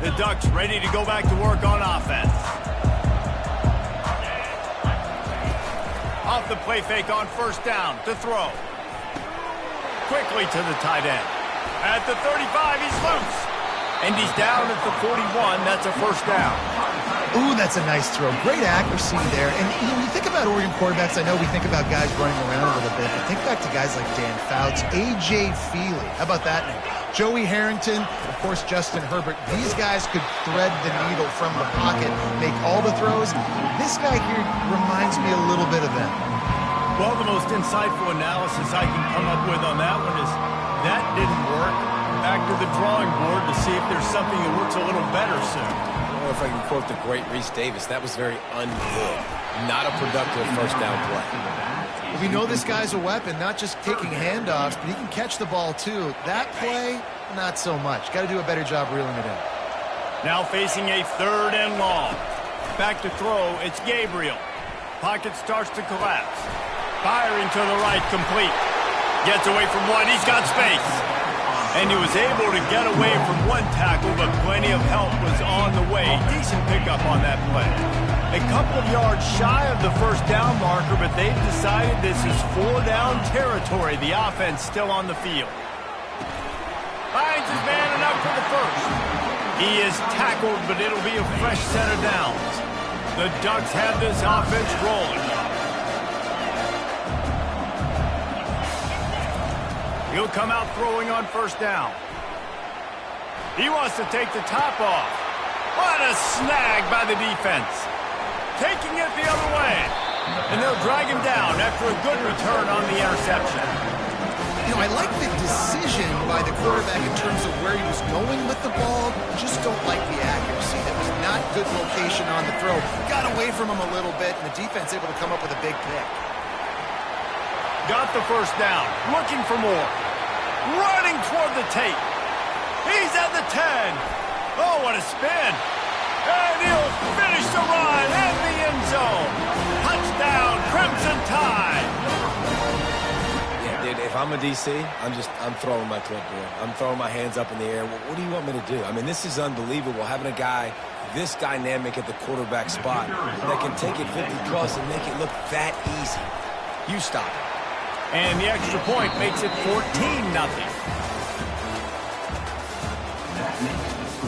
The Ducks ready to go back to work on offense. Off the play fake on 1st down to throw. Quickly to the tight end. At the 35, he's loose. And he's down at the 41. That's a 1st down. Ooh, that's a nice throw. Great accuracy there. And when you think about Oregon quarterbacks, I know we think about guys running around a little bit, but think back to guys like Dan Fouts, A.J. Feely. How about that name? Joey Harrington, of course, Justin Herbert. These guys could thread the needle from the pocket, make all the throws. This guy here reminds me a little bit of them. Well, the most insightful analysis I can come up with on that one is that didn't work. Back to the drawing board to see if there's something that works a little better soon. Or if I can quote the great Reese Davis, that was very ungood. Not a productive 1st down play. We know this guy's a weapon, not just taking handoffs, but he can catch the ball too. That play, not so much. Got to do a better job reeling it in. Now facing a 3rd and long. Back to throw, it's Gabriel. Pocket starts to collapse. Firing to the right, complete. Gets away from one, he's got space. And he was able to get away from one tackle, but plenty of help was on the way. Decent pickup on that play. A couple of yards shy of the first down marker, but they've decided this is 4-down territory. The offense still on the field. Finds his man enough for the first. He is tackled, but it'll be a fresh set of downs. The Ducks have this offense rolling. He'll come out throwing on first down. He wants to take the top off. What a snag by the defense. Taking it the other way. And they'll drag him down after a good return on the interception. You know, I like the decision by the quarterback in terms of where he was going with the ball. Just don't like the accuracy. That was not good location on the throw. Got away from him a little bit, and the defense able to come up with a big pick. Got the first down. Looking for more. Running toward the tape. He's at the 10. Oh, what a spin. And he'll finish the run in the end zone. Touchdown, Crimson Tide. Yeah, dude, if I'm a DC, I'm throwing my clipboard. I'm throwing my hands up in the air. What do you want me to do? I mean, this is unbelievable, having a guy this dynamic at the quarterback spot that can take it 50-plus and make it look that easy. You stop it. And the extra point makes it 14-0.